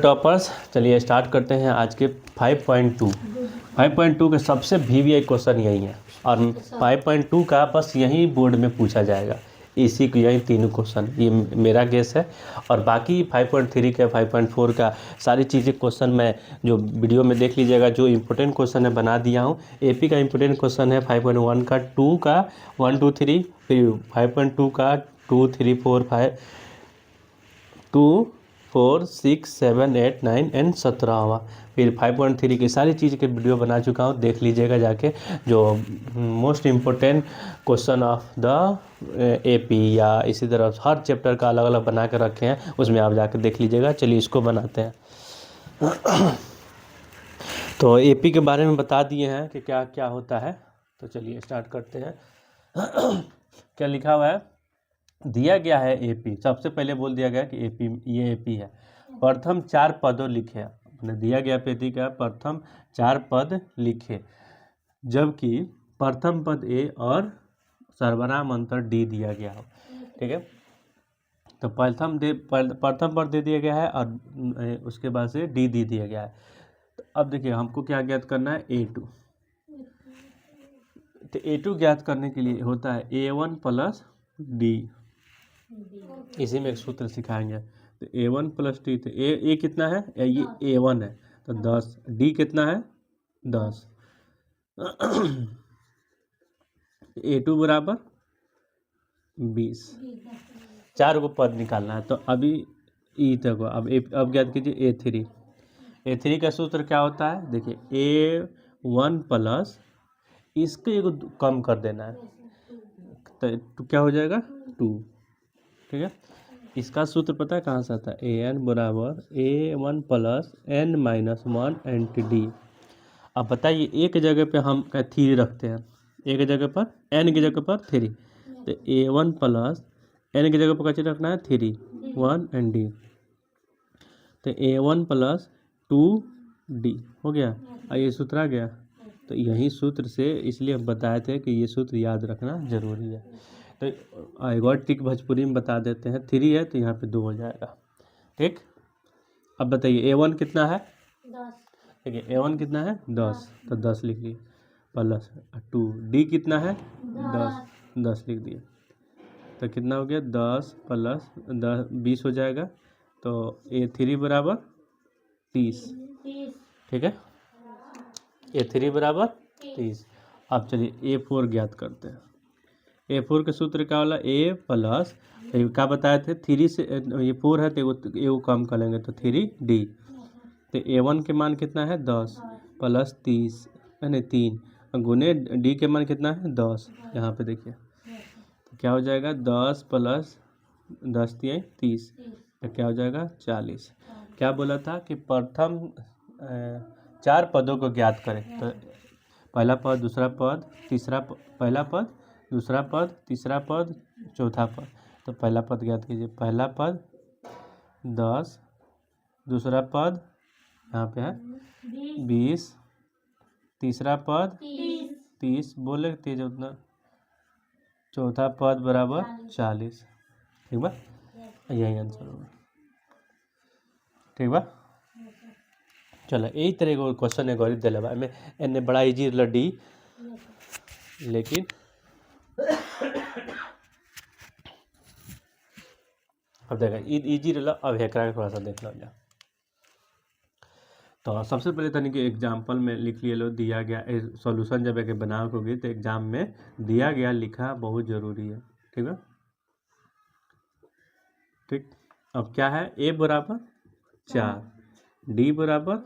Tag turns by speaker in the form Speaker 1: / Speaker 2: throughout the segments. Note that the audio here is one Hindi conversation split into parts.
Speaker 1: टॉपर्स, चलिए स्टार्ट करते हैं आज के 5.2 के सबसे VVI क्वेश्चन यही है और 5.2 का बस यही बोर्ड में पूछा जाएगा, इसी को यही तीनों क्वेश्चन, ये मेरा गेस है। और बाकी 5.3 का 5.4 का सारी चीज़ें क्वेश्चन मैं जो वीडियो में देख लीजिएगा, जो इम्पोर्टेंट क्वेश्चन है बना दिया हूँ। AP का इम्पोर्टेंट क्वेश्चन है 5.1 का 2 का 1 2 3, फिर 5.2 का 2 3 4 5 2 4 6 7 8 9 एंड 17वां, फिर 5.3 की सारी चीज़ के वीडियो बना चुका हूँ, देख लीजिएगा जाके। जो most important question of the AP या इसी तरह हर चैप्टर का अलग अलग बना के रखे हैं, उसमें आप जाके देख लीजिएगा। चलिए इसको बनाते हैं। तो AP के बारे में बता दिए हैं कि क्या क्या होता है, तो चलिए स्टार्ट करते हैं। क्या लिखा हुआ है, दिया गया है AP, सबसे पहले बोल दिया गया कि ये AP है। प्रथम 4 पदों लिखे, अपने दिया गया पेटी का प्रथम 4 पद लिखे, जबकि प्रथम पद A और सर्वनाम अंतर D दिया गया हो। ठीक है, तो प्रथम पद दे दिया गया है और उसके बाद से D दे दिया गया है। तो अब देखिए हमको क्या ज्ञात करना है, A2। तो A2 ज्ञात करने के लिए होता है A1 प्लस D, इसी में एक सूत्र सिखाएंगे। तो A1 प्लस D, तो A कितना है, ये A1 है तो 10, D कितना है 10, A2 बराबर 20, 4 को पद निकालना है। तो अभी ई तक अब ज्ञात कीजिए A3 का सूत्र क्या होता है, देखिए A1 प्लस इसको एक कम कर देना है, तो क्या हो जाएगा 2। ठीक है, इसका सूत्र पता है कहाँ से आता है, AN बराबर A1 plus N minus 1 anti D। अब बताइए एक जगह पे हम 3 रखते हैं, एक जगह पर N की जगह पर 3, तो A1 प्लस N की जगह पर कैसे रखना है 3 1 एंड D, तो A1 प्लस 2D हो गया। और ये सूत्र आ गया, तो यही सूत्र से इसलिए हम बताए थे कि ये सूत्र याद रखना जरूरी है। तो एक और टिक भोजपुरी में बता देते हैं, 3 है तो यहाँ पे 2 हो जाएगा। ठीक, अब बताइए A1 कितना है 10, देखिए A1 कितना है 10, तो 10 लिख लिए प्लस 2, D कितना है 10 लिख दिए, तो कितना हो गया 10 प्लस 10 20 हो जाएगा। तो A3 बराबर 30। ठीक है, A3 बराबर 30। अब चलिए A4 ज्ञात करते हैं। A4 के सूत्र क्या वाला, A प्लस क्या बताए थे 3 से, ये 4 है तो एगो कम कर लेंगे तो 3D, तो A1 के मान कितना है 10 प्लस 30 यानी 3 गुने D के मान कितना है 10, यहाँ पे देखिए तो क्या हो जाएगा 10 प्लस 10 30, तो क्या हो जाएगा 40। क्या बोला था कि प्रथम 4 पदों को ज्ञात करें, तो पहला पद दूसरा पद तीसरा पहला पद दूसरा पद तीसरा पद चौथा पद। तो पहला पद ज्ञात कीजिए, पहला पद 10, दूसरा पद यहाँ पे है 20, तीसरा पद 30 बोले तेज उतना, चौथा पद बराबर 40। ठीक बा, यही आंसर होगा। ठीक बा, चलो यही तरह का क्वेश्चन है गौरी दिले में एने बड़ा इजी लड्डी, लेकिन अब देखा इजी रहा, अब हेकरा थोड़ा सा देख लो जा। तो सबसे पहले तनिक एग्जाम्पल में लिख लिए लो, दिया गया सॉल्यूशन जब एक बनाओ होगी तो एग्जाम में दिया गया लिखा बहुत जरूरी है। ठीक है, ठीक, अब क्या है A बराबर 4, D बराबर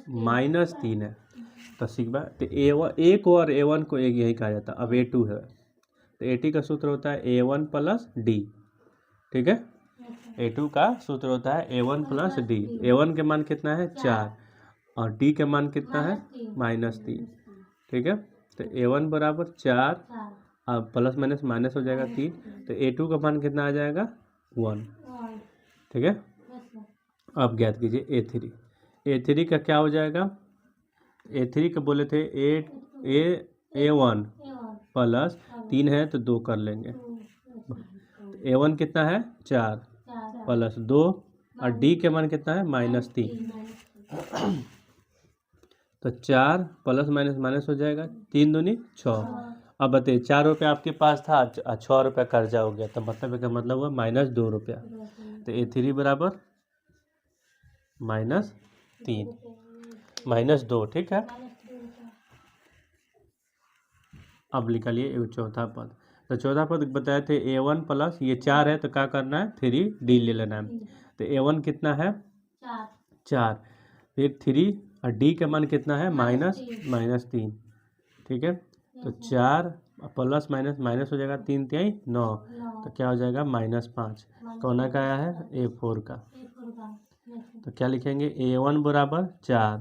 Speaker 1: -3 है, तो सीखा तो A1 और A1 को एक यही कहा जाता है। अब A2 है, तो A2 का सूत्र होता है A1 प्लस D। ठीक है, A2 का सूत्र होता है A1 प्लस D। A1 के मान कितना है 4 और D के मान कितना है -3। ठीक है, तो A1 बराबर 4 अब प्लस माइनस हो जाएगा 3, तो A2 का मान कितना आ जाएगा 1। ठीक है, अब ज्ञात कीजिए A3 का क्या हो जाएगा, A3 का बोले थे A1 प्लस 3 है तो 2 कर लेंगे, A1 कितना है 4 प्लस 2 और डी के मान कितना है -3। तो 4 प्लस माइनस माइनस हो जाएगा, 3 दूनी 6। अब बताइए 4 रुपये आपके पास था, 6 रुपये कर्जा हो गया, तो मतलब का मतलब हुआ -2 रुपया। तो A3 बराबर -3 -2, ठीक है। अब निकालिए चौथा पद। तो चौथा पद बताए थे A1 प्लस ये 4 है तो क्या करना है 3D ले लेना है। तो A1 कितना है 4, फिर 3 और D का मान कितना है -3, ठीक है। तो 4 प्लस माइनस माइनस हो जाएगा, 3 3 9, तो क्या हो जाएगा -5। कौन का आया है A4 का। तो क्या लिखेंगे A1 बराबर 4,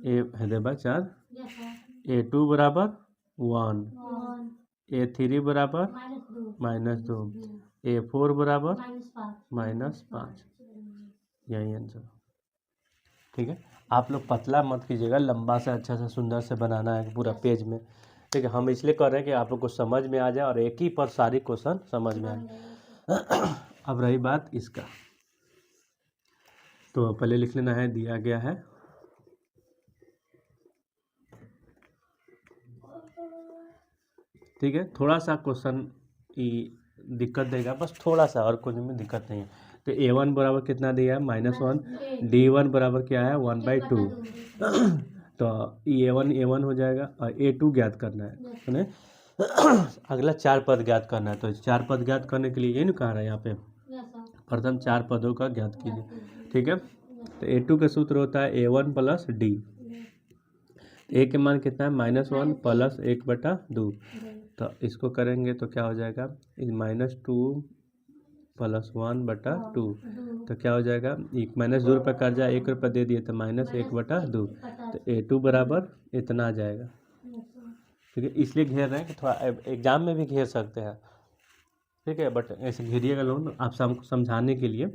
Speaker 1: A4, A2 बराबर 1, A3 बराबर -2, A4 बराबर -5। यही आंसर, ठीक है। आप लोग पतला मत कीजिएगा, लंबा से अच्छा से सुंदर से बनाना है पूरा पेज में, ठीक है। हम इसलिए कर रहे हैं कि आप लोग को समझ में आ जाए और एक ही पर सारी क्वेश्चन समझ में आ जाए। अब रही बात इसका, तो पहले लिख लेना है, दिया गया है ठीक है। थोड़ा सा क्वेश्चन दिक्कत देगा, बस थोड़ा सा, और कुछ में दिक्कत नहीं है। तो A1 बराबर कितना दिया है -1, D1 बराबर क्या है 1/2। तो A1 हो जाएगा और A2 ज्ञात करना है, अगला 4 पद ज्ञात करना है। तो 4 पद ज्ञात करने के लिए ये नहीं कह रहा है यहाँ पे, प्रथम 4 पदों का ज्ञात कीजिए, ठीक है। तो A2 का सूत्र होता है A1 प्लस D। A के मान कितना है -1 प्लस 1/2। तो इसको करेंगे तो क्या हो जाएगा -2 प्लस 1/2। तो क्या हो जाएगा, -2 रुपये कर्जा 1 रुपये दे दिए तो -1/2। तो A2 बराबर इतना आ जाएगा, ठीक है। इसलिए घेर रहे हैं कि थोड़ा एग्जाम में भी घेर सकते हैं, ठीक है, बट ऐसे घेरिएगा लोग आप हमको समझाने के लिए।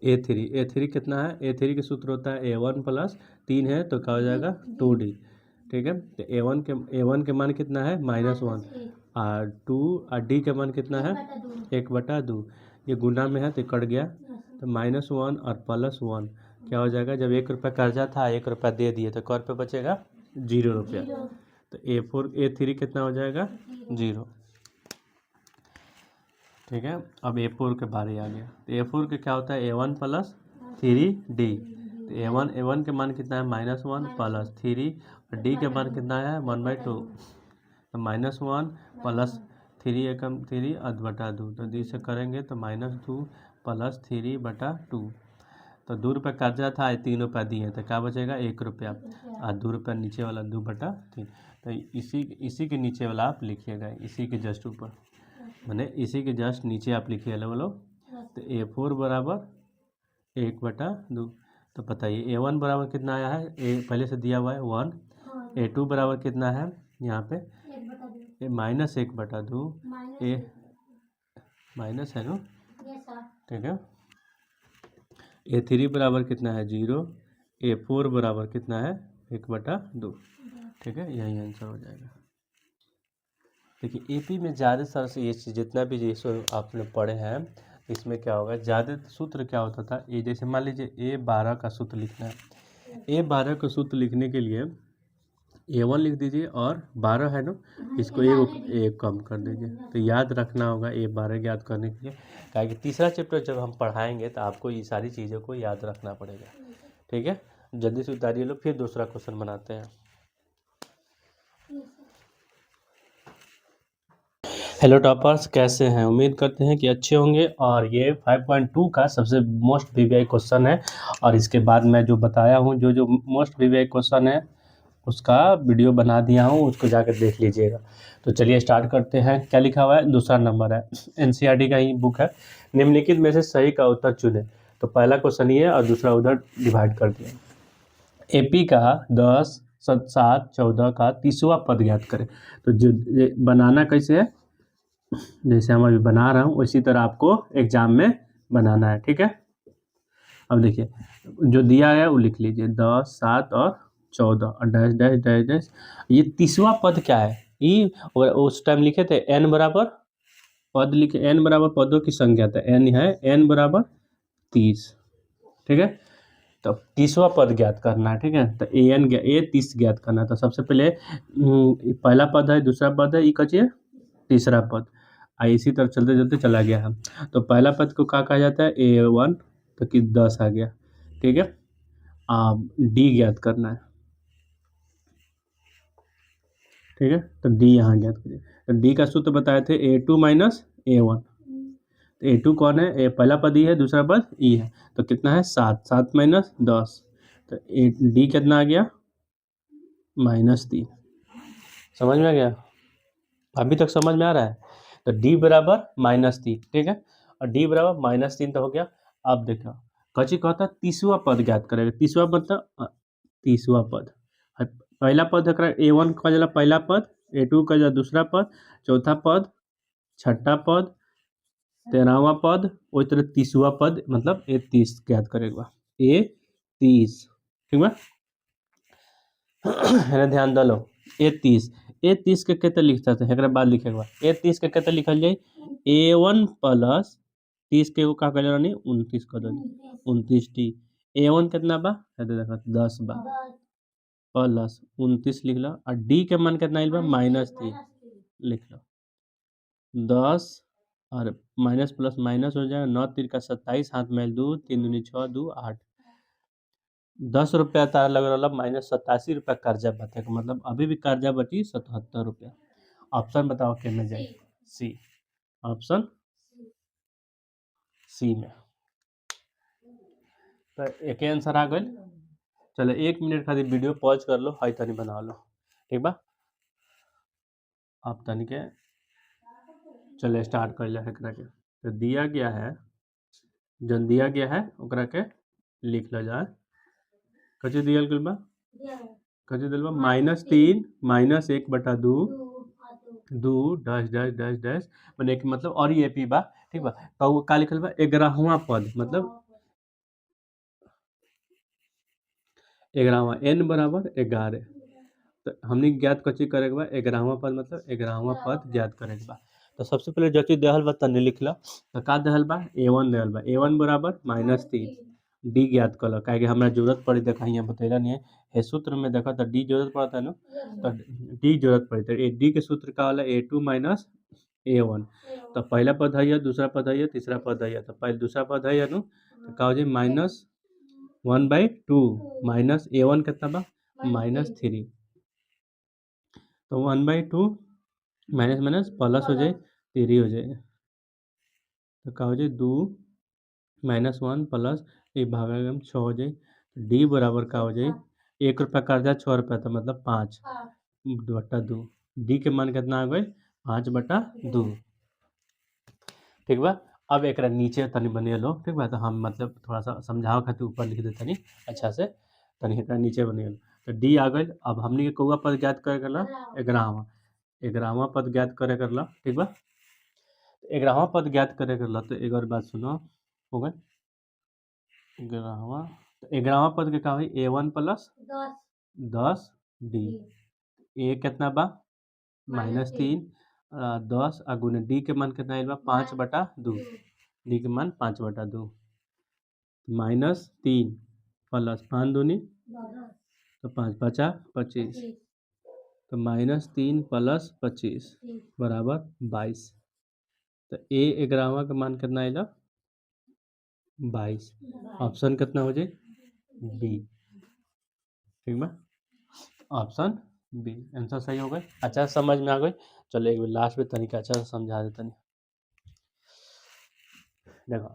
Speaker 1: A3 कितना है, A3 का सूत्र होता है A1 प्लस 3 है तो क्या हो जाएगा 2D, ठीक है। तो A1 के मान कितना है -1 और 2 और D का मान कितना है 1/2। ये गुना में है तो कट गया, तो -1 और +1 क्या हो जाएगा, जब 1 रुपये कर्जा था 1 रुपया दे दिए तो कै रुपये बचेगा 0 रुपया। तो A3 कितना हो जाएगा 0, ठीक है। अब A4 के बारे आ गया। तो A4 के क्या होता है A1 प्लस 3D। तो A1 के मान कितना है -1 प्लस 3 और D के मान कितना है 1/2। तो -1 प्लस 3 एकम 3 2/2। तो डी से करेंगे तो -2 प्लस 3/2। तो 2 रुपये कर्जा था 3 रुपया दिए तो क्या बचेगा 1 रुपया, और 2 रुपया नीचे वाला 2/3। तो इसी के नीचे वाला आप लिखिएगा, इसी के जस्ट ऊपर, मैंने इसी के जस्ट नीचे आप लिखिए लोग। तो A4 बराबर 1/2। तो बताइए A1 बराबर कितना आया है, पहले से दिया हुआ है 1। A2 बराबर कितना है यहाँ पे -1/2, माइनस है ना, ठीक है। A3 बराबर कितना है 0, A4 बराबर कितना है 1/2, ठीक है। यही आंसर हो जाएगा। देखिए AP में ज़्यादा सर से ये चीज़ जितना भी ये आपने पढ़े हैं, इसमें क्या होगा, ज़्यादा सूत्र क्या होता था, ये जैसे मान लीजिए A12 का सूत्र लिखना है। A12 का सूत्र लिखने के लिए A1 लिख दीजिए और 12 है ना, इसको एक कम कर दीजिए। तो याद रखना होगा A12 याद करने के लिए, क्या कि तीसरा चैप्टर जब हम पढ़ाएंगे तो आपको ये सारी चीज़ों को याद रखना पड़ेगा, ठीक है। जल्दी से उतारिए लोग, फिर दूसरा क्वेश्चन बनाते हैं। हेलो टॉपर्स, कैसे हैं? उम्मीद करते हैं कि अच्छे होंगे। और ये 5.2 का सबसे मोस्ट वीवीआई क्वेश्चन है, और इसके बाद मैं जो बताया हूँ जो मोस्ट वीवीआई क्वेश्चन है उसका वीडियो बना दिया हूँ, उसको जाकर देख लीजिएगा। तो चलिए स्टार्ट करते हैं। क्या लिखा हुआ है, दूसरा नंबर है, NCERT का ही बुक है। निम्नलिखित में से सही का उत्तर चुने। तो पहला क्वेश्चन ये और दूसरा उधर डिवाइड कर दिया। AP का 10, 7, 14 का 30वां पद ज्ञात करें। तो जो बनाना कैसे है, जैसे हम अभी बना रहा हूँ उसी तरह आपको एग्जाम में बनाना है, ठीक है। अब देखिए जो दिया है वो लिख लीजिए, 10, 7 और 14 और डैश डैश डैश डैश। ये 30वां पद क्या है, ये उस टाइम लिखे थे n बराबर पद, लिखे n बराबर पदों की संख्या था, n है n बराबर 30, ठीक है। तो 30वां पद ज्ञात करना है, ठीक है। तो ए 30 ज्ञात करना है। तो सबसे पहले पहला पद है, दूसरा पद है, कचिए तीसरा पद। इसी तरह चलते चलते चला गया है। तो पहला पद को क्या कहा जाता है, A1, तो कि 10 आ गया, ठीक है। अब डी ज्ञात करना है, ठीक है। तो डी यहाँ ज्ञात करिए। तो डी का सूत्र बताए थे A2 माइनस A1। तो A2 कौन है, पहला पद ई है, दूसरा पद ई है। तो कितना है 7, 7 माइनस 10। तो डी कितना आ गया -3। समझ में आ गया, अभी तक समझ में आ रहा है। तो डी बराबर -3, ठीक है। और डी बराबर -3 तो हो गया। अब देखो कची कहता 30वां पद ज्ञात करेगा। 30वां मतलब 30वां पद, पहला पद A1 का जला पहला पद, A2 का जला दूसरा पद, चौथा पद, छठा पद, 13वां पद, वही तरह 30वां पद मतलब A30 ज्ञात करेगा। A30, ठीक है। ध्यान दलो A30 के केते लिखता है, एक बाद लिखेगा। A30 के केते लिखल जाए A1 प्लस 30 के का कर जानी 29 कर दो, 29D। A1 कितना बा, देखो 10 बा, प्लस 29 लिख लो। और डी के मान कितना बा -3 लिख लो। 10 और माइनस प्लस माइनस हो जाएगा, 9 3 का 27, हाथ में 2, 3 दूनी 6, 2 8। 10 रुपया तार लग रहा -87 रुपया कर्जा बचे, मतलब अभी भी कर्जा बची 77 रुपया। ऑप्शन बताओ के में जाए, सी, ऑप्शन सी में। तो एक आंसर आ गई। चलो 1 मिनट खातिर वीडियो पॉज कर लो, हाई तनी बना लो, ठीक बा। अब तनी के चले स्टार्ट कर ले के। तो दिया गया है, जन दिया गया है ओकरा के लिख लो जाए। कची दियल गल बा, कची दिल बा -3 -1/2 2 डैश डैश डैश डैश, मैंने एक मतलब और ये पी बा, ठीक बा। तो वो का लिखल बा 11वां पद, मतलब 11वां, n बराबर 11। तो हमने ज्ञात कची करे के बा 11वां पद, मतलब 11वां पद ज्ञात करे के बा। तो सबसे पहले जो चीज देहल बा तने लिख लो। तो का देहल बा A1 देहल बा, A1 बराबर -3। डी ज्ञात कर लो, काहे कि हमरा जरूरत पड़ी, देखा यहाँ बतैला नहीं है सूत्र में, देखा तो डी जरूरत पड़ता है ना। तो डी जरूरत पड़ी, तो डी के सूत्र का होला A2 माइनस A1। तो पहला पद है, दूसरा पद है, तीसरा पद है। तो पहले दूसरा पद है नु, तो का हो जाए -1/2 माइनस A1 कितना बा -3। तो 1/2 माइनस माइनस प्लस हो जाए 3 हो जाए। तो का हो जाए 2 -1 प्लस 1/6 हो जाए। डी बराबर का हो जाए 1 रुपया कर्जा 6 रुपया, तो मतलब 5/2। डी के मान कितना आ गए 5/2, ठीक बा। अब एक नीचे तनी बनिए लो, ठीक बा। तो हम मतलब थोड़ा सा समझाओ खातिर ऊपर लिख दे तनी अच्छा से, तनी एक नीचे बनिए लो। तो डी आ गई। अब हमने के कौआ पद ज्ञात करे करला 11वां पद ज्ञात करे करला, ठीक बा। 11वां पद ज्ञात करे करला। तो एक और बात सुनो, हो गए 11वां। तो 11वां पद के का हुई A1 प्लस 10 डी। ए कितना बा -3, 10 गुने डी के मान कितना आइल बा 5/2। डी के मान 5/2, -3 प्लस 5 दूनी, तो 5 5 25। तो -3 प्लस 25 बराबर 22। तो ए 11वां का मान कितना आएगा 22। ऑप्शन कितना हो जाए बी, ठीक बा। ऑप्शन बी आंसर सही हो गई। अच्छा समझ में आ गई। चलो एक लास्ट में तरीका अच्छा से समझा देते हैं। देखो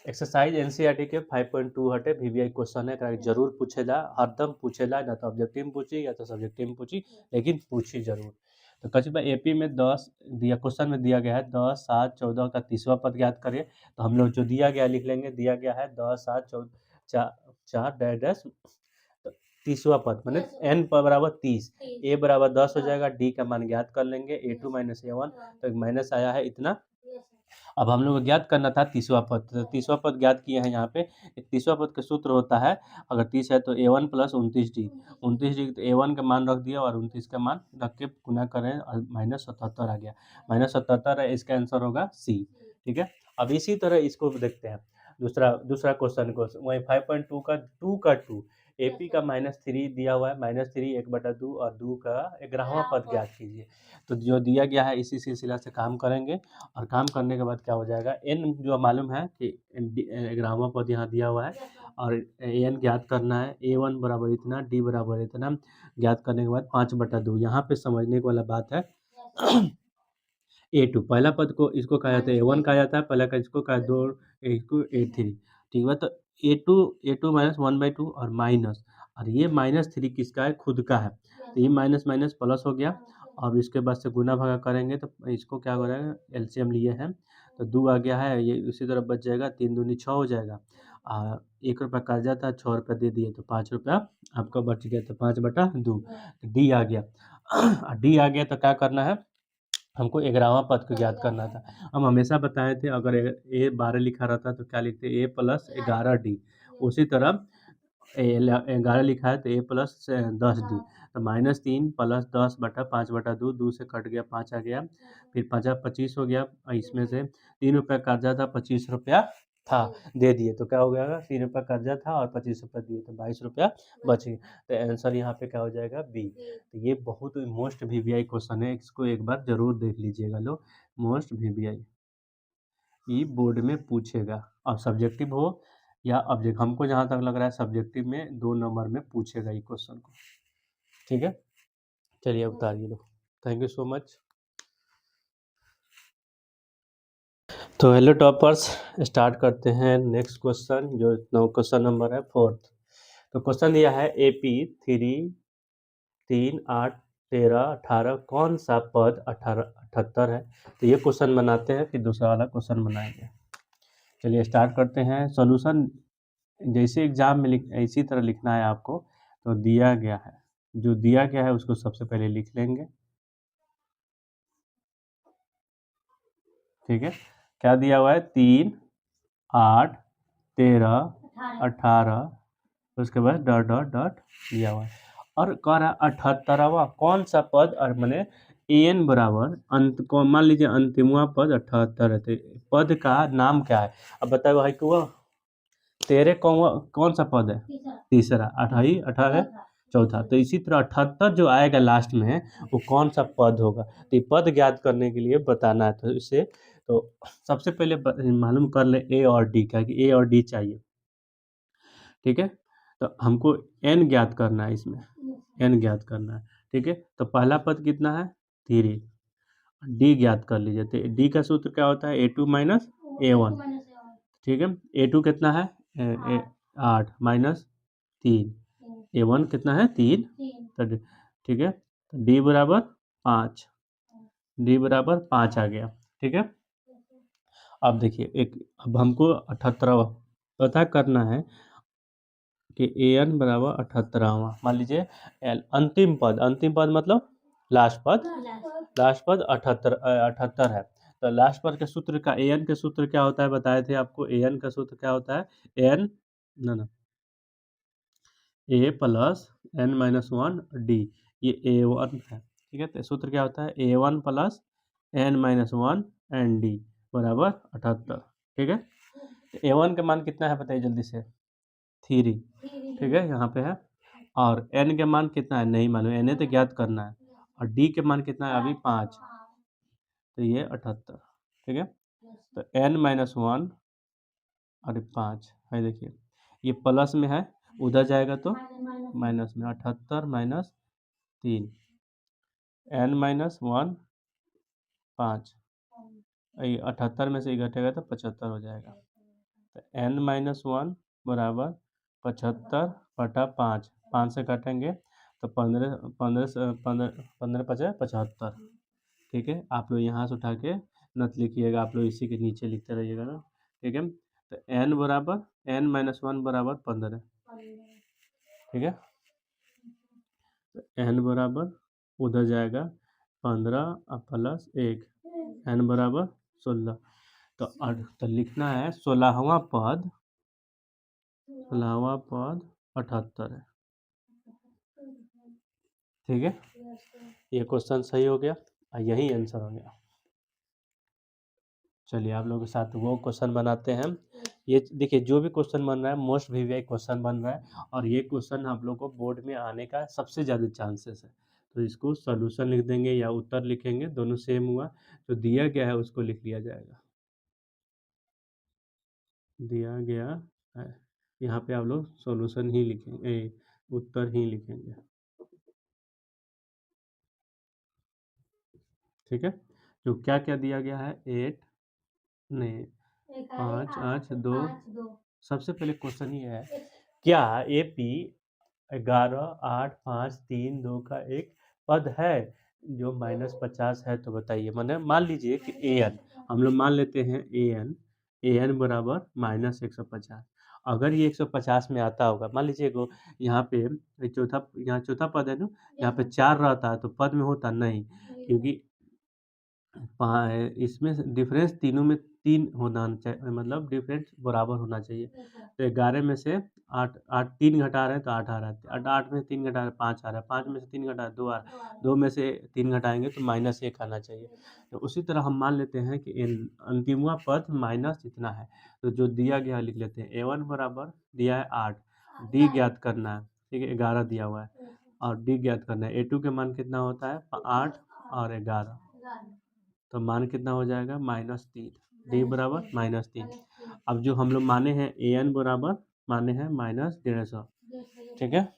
Speaker 1: एक्सरसाइज एनसीईआरटी के 5.2 हटे वीवीआई क्वेश्चन है, एकरा जरूर पूछेला, हरदम पूछेला, ना तो ऑब्जेक्टिव में पूछी या तो सब्जेक्टिव में पूछी, लेकिन पूछी जरूर। तो कचिबा एपी में 10 दिया, क्वेश्चन में दिया गया है 10 7 14 का 30वां पद ज्ञात करिए। तो हम लोग जो दिया गया लिख लेंगे, दिया गया है 10 7 14 4 डैश डैश 30वां पद मैंने n बराबर 30, a बराबर 10 हो जाएगा, d का मान ज्ञात कर लेंगे A2 माइनस A1। तो एक माइनस आया है इतना। अब हम लोग को ज्ञात करना था 30वां पद, तो 30वां पद ज्ञात किए हैं यहाँ पे। 30वां पद का सूत्र होता है, अगर 30 है तो A1 प्लस 29D। 29D तो A1 का मान रख दिया और 29 का मान रख के गुना करें और -77 आ गया। -77 है, इसका आंसर होगा सी, ठीक है। अब इसी तरह इसको देखते हैं। दूसरा दूसरा क्वेश्चन को वही 5.2 का 2 AP का -3 दिया हुआ है, -3 1/2 और 2 का 11वां पद ज्ञात कीजिए। तो जो दिया गया है इसी सिलसिला से काम करेंगे और काम करने के बाद क्या हो जाएगा, n जो मालूम है कि 11वां पद यहाँ दिया हुआ है और n ज्ञात करना है, A1 बराबर इतना, D बराबर इतना ज्ञात करने के बाद 5/2। यहाँ पे समझने वाला बात है A2 पहला पद को इसको कहा जाता है A1 कहा जाता है, पहला का इसको कहा दो इसको A3, ठीक है। तो A2 माइनस 1/2 और माइनस, और ये -3 किसका है, खुद का है। तो ये माइनस माइनस प्लस हो गया, अब इसके बाद से गुना भागा करेंगे तो इसको क्या हो जाएगा, एलसीएम लिए हैं तो 2 आ गया है, ये उसी तरह बच जाएगा, 3 दूनी 6 हो जाएगा। 1 रुपया कर्जा था, 6 रुपया दे दिए तो 5 रुपया आपका बच गया, तो 5/2 डी आ गया। डी आ गया तो क्या करना है, हमको 11वां पद को ज्ञात करना था। हम हमेशा बताए थे अगर ए 12 लिखा रहता तो क्या लिखते, A + 11D। उसी तरह 11 लिखा है तो A + 10D, तो -3 + 10/5/2, 2 से कट गया 5 आ गया, फिर 5 25 हो गया, इसमें से 3 रुपया कर्जा था, 25 रुपया था दे दिए तो क्या हो गया, 3 रुपया कर्जा था और 25 रुपया दिए तो 22 रुपया बच गए। तो आंसर यहाँ पे क्या हो जाएगा, बी। तो ये बहुत मोस्ट VVI क्वेश्चन है, इसको एक बार जरूर देख लीजिएगा लोग, मोस्ट VVI ये बोर्ड में पूछेगा, अब सब्जेक्टिव हो या ऑब्जेक्ट, हमको जहाँ तक लग रहा है सब्जेक्टिव में 2 नंबर में पूछेगा ये क्वेश्चन को, ठीक है। चलिए उतारिए लो, थैंक यू सो मच। तो हेलो टॉपर्स, स्टार्ट करते हैं नेक्स्ट क्वेश्चन, जो क्वेश्चन नंबर है 4। तो क्वेश्चन दिया है AP 3 3 8 13 18 कौन सा पद 78 है। तो ये क्वेश्चन बनाते हैं, फिर दूसरा वाला क्वेश्चन बनाएंगे। चलिए स्टार्ट करते हैं। सॉल्यूशन जैसे एग्जाम में इसी तरह लिखना है आपको। तो दिया गया है, जो दिया गया है उसको सबसे पहले लिख लेंगे, ठीक है। क्या दिया हुआ है, 3 8 13 18, उसके बाद डॉट डॉट डॉट दिया हुआ है और कह रहा है 78वां कौन सा पद, और मैंने an बराबर अंत को मान लीजिए अंतिमवा पद 78 है, तो पद का नाम क्या है। अब बताओ भाई को, तेरे कौन सा पद है, तीसरा, 18 चौथा। तो इसी तरह 78 जो आएगा लास्ट में वो कौन सा पद होगा, तो ये पद ज्ञात करने के लिए बताना है। तो इसे तो सबसे पहले मालूम कर ले A और D का, कि A और D चाहिए, ठीक है। तो हमको n ज्ञात करना है, इसमें n ज्ञात करना है, ठीक है। तो पहला पद कितना है, 3, D ज्ञात कर लीजिए। तो D का सूत्र क्या होता है, A2 - A1, ठीक है। A2 कितना है, 8 -3, A1 कितना है, 3, तो ठीक है। तो D बराबर 5, D बराबर 5 आ गया, ठीक है। अब देखिए अब हमको 78 पता करना है कि an बराबर 78वां, मान लीजिए अंतिम पद मतलब लास्ट पद 78 है। तो लास्ट पद के सूत्र का an के सूत्र क्या होता है, बताए थे आपको। an का सूत्र क्या होता है, n ना A + n-1 D, ये A1 है, ठीक है। तो सूत्र क्या होता है, A1 + n-1 and D बराबर 78, ठीक है। तो A1 का मान कितना है बताइए जल्दी से, 3, ठीक है, यहाँ पे है। और n के मान कितना है नहीं मालूम, n तो ज्ञात करना है, और D के मान कितना है अभी 5, तो ये 78, ठीक है। तो n-1 और 5 है, देखिए ये प्लस में है, उधर जाएगा तो माइनस में, 78 - 3, n-1 5, 78 में से घटेगा तो 75 हो जाएगा। तो n-1 बराबर 75/5, 5 से काटेंगे तो 15 15 15 15 5 75, ठीक है। आप लोग यहाँ से उठा के नत लिखिएगा, आप लोग इसी के नीचे लिखते रहिएगा ना, ठीक है। तो n-1 बराबर 15, ठीक है। तो n बराबर उधर जाएगा 15 + 1, n बराबर 16। तो लिखना है 16वां पद 78 है, ठीक है। ये क्वेश्चन सही हो गया और यही आंसर हो गया। चलिए आप लोगों के साथ वो क्वेश्चन बनाते हैं। ये देखिए जो भी क्वेश्चन बन रहा है मोस्ट वीवीआई क्वेश्चन बन रहा है और ये क्वेश्चन आप लोग को बोर्ड में आने का सबसे ज़्यादा चांसेस है। तो इसको सॉल्यूशन लिख देंगे या उत्तर लिखेंगे, दोनों सेम हुआ। जो दिया गया है उसको लिख लिया जाएगा, दिया गया है। यहाँ पे आप लोग सॉल्यूशन ही लिखेंगे, उत्तर ही लिखेंगे। ठीक है, तो क्या क्या दिया गया है, 8 नहीं 5 8 2। सबसे पहले क्वेश्चन ये है, क्या AP 11 8 5 3 2 का एक पद है जो -50 है? तो बताइए। मैंने मान लीजिए कि AN, हम लोग मान लेते हैं AN बराबर -150। अगर ये 150 में आता होगा, मान लीजिए को यहाँ पे यहाँ चौथा पद है ना, यहाँ पे 4 रहता है तो पद में होता नहीं, क्योंकि इसमें डिफरेंस तीनों में 3 होना चाहिए, मतलब डिफरेंस बराबर होना चाहिए। तो 11 में से 8 8 3 घटा रहे हैं तो 8 आ रहा है, 8 में से 3 घटा रहे हैं 5 आ रहा है, 5 में से 3 घटा 2 आ रहा है, 2 में से 3 घटाएंगे तो -1 आना चाहिए। तो उसी तरह हम मान लेते हैं कि अंतिमवा पद माइनस इतना है, तो जो दिया गया लिख लेते हैं। A1 बराबर दिया है 8, D ज्ञात करना है, ठीक है 11 दिया हुआ है और D ज्ञात करना है। A2 के मान कितना होता है 8 और 11, तो मान कितना हो जाएगा -3, D बराबर -3। अब जो हम लोग माने हैं AN बराबर माने हैं -150, ठीक है।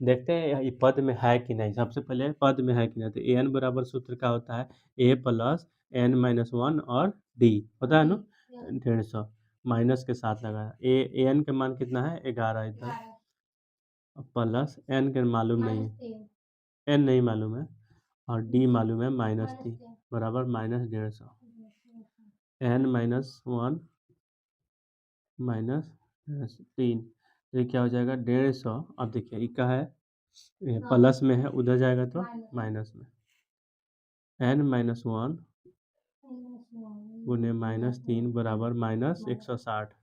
Speaker 1: देखते हैं ये पद में है कि नहीं, सबसे पहले पद में है कि नहीं। तो AN बराबर सूत्र क्या होता है, A प्लस N-1 और D होता है ना 150, माइनस के साथ लगाया। AN के मान कितना है 11 इधर, प्लस N के मालूम नहीं है, N नहीं मालूम है और D मालूम है -3 बराबर -150। N-1 -3, तो ये क्या हो जाएगा 150। अब देखिए ये क्या है, ये प्लस में है, उधर जाएगा तो माइनस में। N-1 गुने -3 बराबर -160।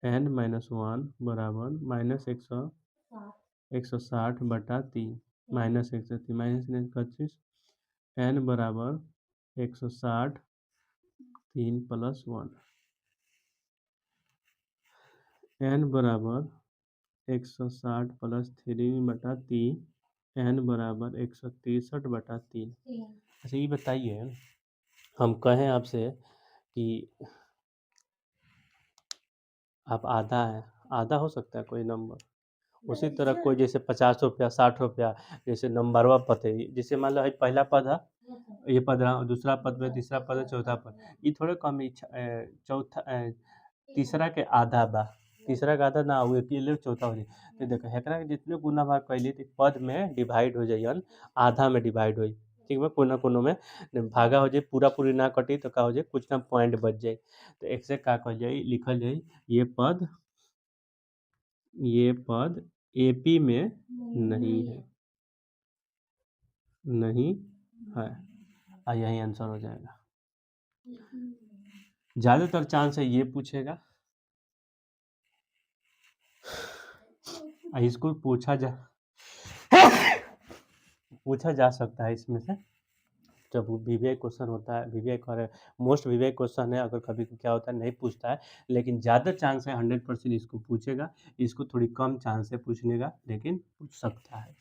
Speaker 1: N-1 बराबर -160 बटा 3 -130 -125। N बराबर 160 3 + 1। N बराबर 160 + 3 बटा 3, N बराबर 163 बटा 3। अच्छा ये बताइए, हम कहें आपसे कि आप आधा है, आधा हो सकता है कोई नंबर, उसी तरह कोई जैसे 50 रुपया 60 रुपया, जैसे नंबरवा पद है, जैसे मान लो पहला पद है, ये पद रहा, दूसरा पद में तीसरा पद है, चौथा पद, ये थोड़े कम चौथा तीसरा के आधा बा, तीसरा का आधा ना हुए कि ले चौथा हो जाए। तो देखो हेकरा के जितने गुना भाग कैली तो पद में डिवाइड हो जाइए, आधा में डिवाइड हो, ठीक है, कोना कोनो में भागा हो जाए, पूरा पूरी ना कटी तो का हो जाए, कुछ ना पॉइंट बच जाए। तो एक से का कह जाए, लिखल जाए ये पद AP में नहीं है, नहीं है, और यही आंसर हो जाएगा। ज़्यादातर चांस है ये पूछेगा, इसको पूछा जा सकता है इसमें से, जब वीवीआई क्वेश्चन होता है, वीवीआई मोस्ट वीवीआई क्वेश्चन है, अगर कभी क्या होता है नहीं पूछता है, लेकिन ज़्यादा चांस है 100% इसको पूछेगा। इसको थोड़ी कम चांस है पूछने का, लेकिन पूछ सकता है।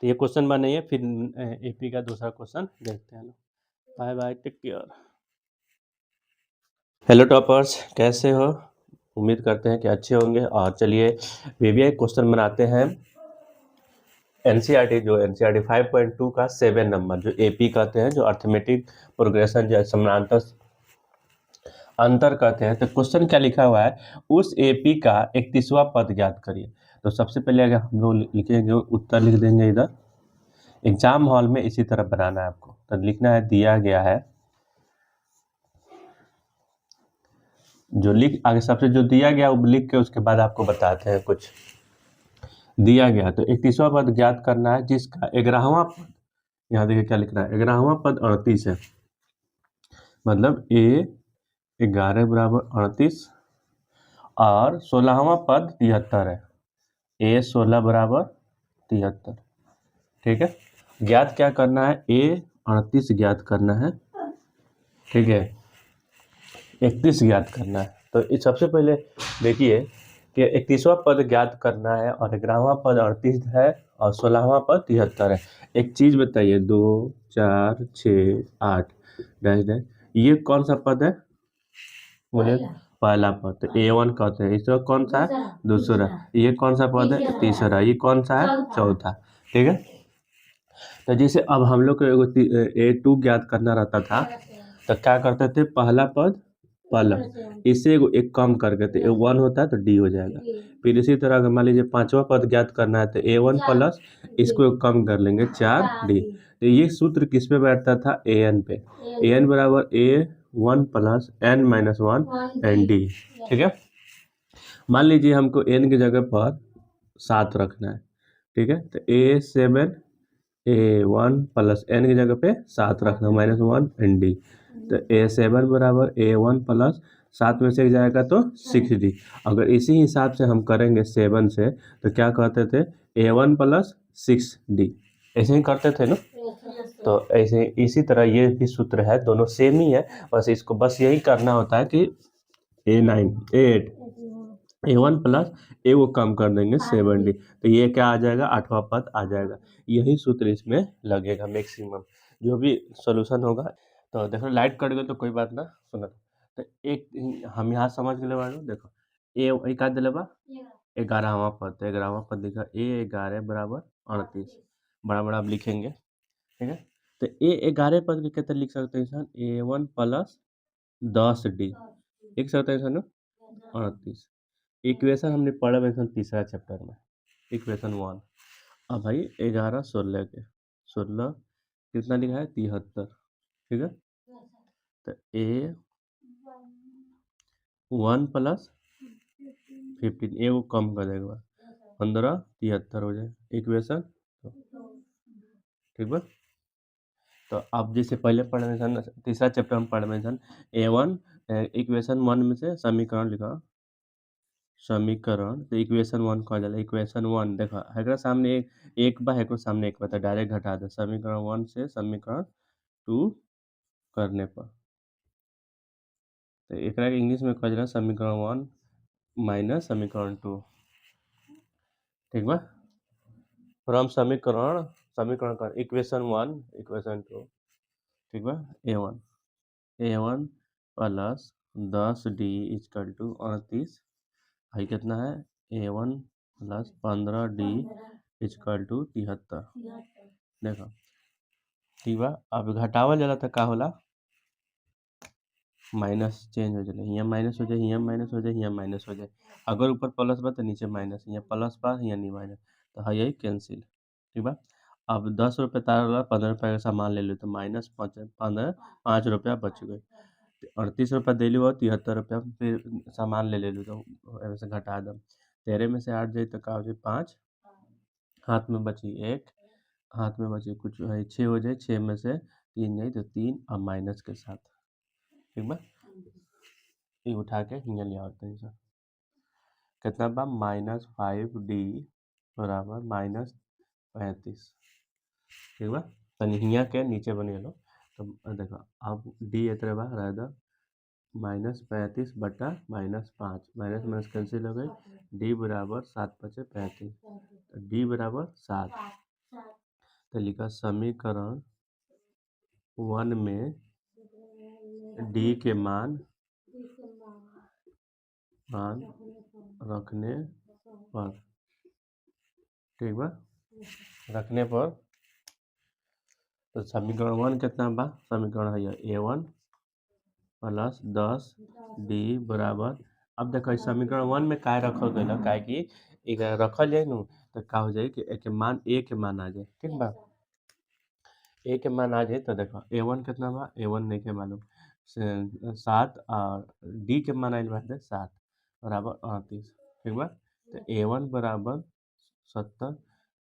Speaker 1: तो ये क्वेश्चन बनाइए, फिर AP का दूसरा क्वेश्चन देखते हैं। Bye bye, take care. Hello toppers, कैसे हो? उम्मीद करते हैं कि अच्छे होंगे। और चलिए वीवीआई क्वेश्चन बनाते हैं। NCERT जो NCERT 5.2 का 7 नंबर जो AP कहते हैं, जो अर्थमेटिक प्रोग्रेशन जो समानांतर अंतर कहते हैं। तो क्वेश्चन क्या लिखा हुआ है, उस AP का 31वां पद ज्ञात करिए। तो सबसे पहले अगर हम लोग लिखेंगे, उत्तर लिख देंगे इधर। एग्जाम हॉल में इसी तरह बनाना है आपको, तो लिखना है दिया गया है, जो लिख आगे सबसे जो दिया गया वो लिख के उसके बाद आपको बताते हैं कुछ दिया गया। तो 31वां पद ज्ञात करना है, जिसका 11वां पद, यहाँ देखिए क्या लिख रहा है, 11वां पद 38 है, मतलब A11 बराबर 38 और 16वां पद 73 है, A16 बराबर 73। ठीक है, ज्ञात क्या करना है, A38 ज्ञात करना है, ठीक है, 31 ज्ञात करना है। तो इस सबसे पहले देखिए कि 31वां पद ज्ञात करना है और 11वां पद 38 है और 16वां पद 73 है। एक चीज बताइए, 2 4 6 8 डैश डैश, ये कौन सा पद है? बोले पहला पद, तो A1 कहते हैं। इसका कौन सा है? दूसरा। ये कौन सा पद है? तीसरा। ये कौन सा है? चौथा। ठीक है, तो जैसे अब हम लोग को A2 ज्ञात करना रहता था, तो क्या करते थे? पहला पद प्लस इससे एक कम करके, तो A1 होता है तो D हो जाएगा। फिर इसी तरह अगर मान लीजिए 5वां पद ज्ञात करना है, तो A1 प्लस इसको कम कर लेंगे 4D। तो ये सूत्र किस पे बैठता था? AN पे। AN बराबर A1 plus N minus 1 ND। ठीक है, मान लीजिए हमको N की जगह पर 7 रखना है। ठीक है, तो A7 A1 प्लस N की जगह पे 7 रखना, माइनस 1 ND। तो A7 बराबर A1 प्लस 7 में से एक जाएगा तो 6D। अगर इसी हिसाब से हम करेंगे 7 से, तो क्या कहते थे? A1 plus 6D। ऐसे ही करते थे ना? तो ऐसे इसी तरह ये भी सूत्र है, दोनों सेम ही है। बस इसको बस यही करना होता है कि A9 A8 A1 प्लस ए वो कम कर देंगे 7D, तो ये क्या आ जाएगा? 8वां पद आ जाएगा। यही सूत्र इसमें लगेगा मैक्सिमम, जो भी सॉल्यूशन होगा। तो देखो लाइट कट गई तो कोई बात ना, सुनो। तो एक हम यहाँ समझ गए बाड़ू, देखो ए का दिले बा 11वां पद, तो 11वां पद लिखा A11 बराबर 38, बड़ा बड़ा आप लिखेंगे। ठीक है, तो A11 पद के कितने लिख सकते हैं इंसान? A1 प्लस 10D लिख सकते हैं इंसान 38। इक्वेशन हमने पढ़ा वैसे तीसरा चैप्टर में, इक्वेशन 1। अब भाई 11 16 के 16 कितना लिखा है? 73। ठीक है, तो A1 प्लस 15, ए वो कम कर देगा 15 73 हो जाए इक्वेशन। ठीक बा, तो अब जैसे पहले पढ़े में सन, तीसरा चैप्टर में पढ़े में सन A1 इक्वेशन 1 में से समीकरण लिखा, समीकरण। तो इक्वेशन 1 कहा जाला, इक्वेशन 1 देखा एकरा सामने एक बा, एकरो सामने एक बा, तो डायरेक्ट घटा दे समीकरण 1 से समीकरण 2 करने पर। तो एकरा के इंग्लिश में कहा जाला समीकरण 1 माइनस समीकरण 2। ठीक बा, फ्रॉम समीकरण समीकरण का इक्वेशन 1 इक्वेशन 2। ठीक बा, A1 plus 10D equal to 38, भाई कितना है? A1 plus 15D equal to 73। देखो ठीक बा, अब घटावल जाला तो का होला? माइनस चेंज हो जाए, यहाँ माइनस हो जाए, यहाँ माइनस हो जाए, यहाँ माइनस हो जाए। अगर ऊपर प्लस बा तो नीचे माइनस, यहाँ प्लस बा यहाँ नहीं माइनस, तो है यही कैंसिल। ठीक बा, अब 10 रुपये तार वाला 15 रुपये का सामान ले लो, तो माइनस 5 रुपया बच गए। 38 रुपया दे लो और 73 रुपया फिर सामान ले लो, तो ऐसे घटा दम। 13 में से 8 जाए तो का हो जाए 5, हाथ में बची 1, हाथ में बची कुछ है 6 हो जाए, 6 में से 3 जाए तो 3 और माइनस के साथ। ठीक बा, ये उठा के हिंगा ले आते हैं सर, कितना बा? -5D बराबर -35। ठीक बा, तनी हिंगा के नीचे बने लो, तो देखो अब D इतने बा रह दा -35 बटा -5, माइनस माइनस कैंसिल हो गई। D बराबर 7 बचे 35, तो D बराबर 7। तो लिखा समीकरण 1 में D के मान रखने पर, ठीक बा, रखने पर, तो समीकरण 1 कितना बा? समीकरण है A1 प्लस 10D बराबर, अब देखो इस समीकरण 1 में काय रखल गई, काय कि एक रखल जाए न, तो का हो जाए कि एक मान A के मान आ जाए। ठीक बा, A के मान आ जाए तो देखो A1 कितना बा? A1 नहीं के मालूम, 7 और D के मान आइल बाटे 7 बराबर 38। ठीक बा, तो A1 बराबर 70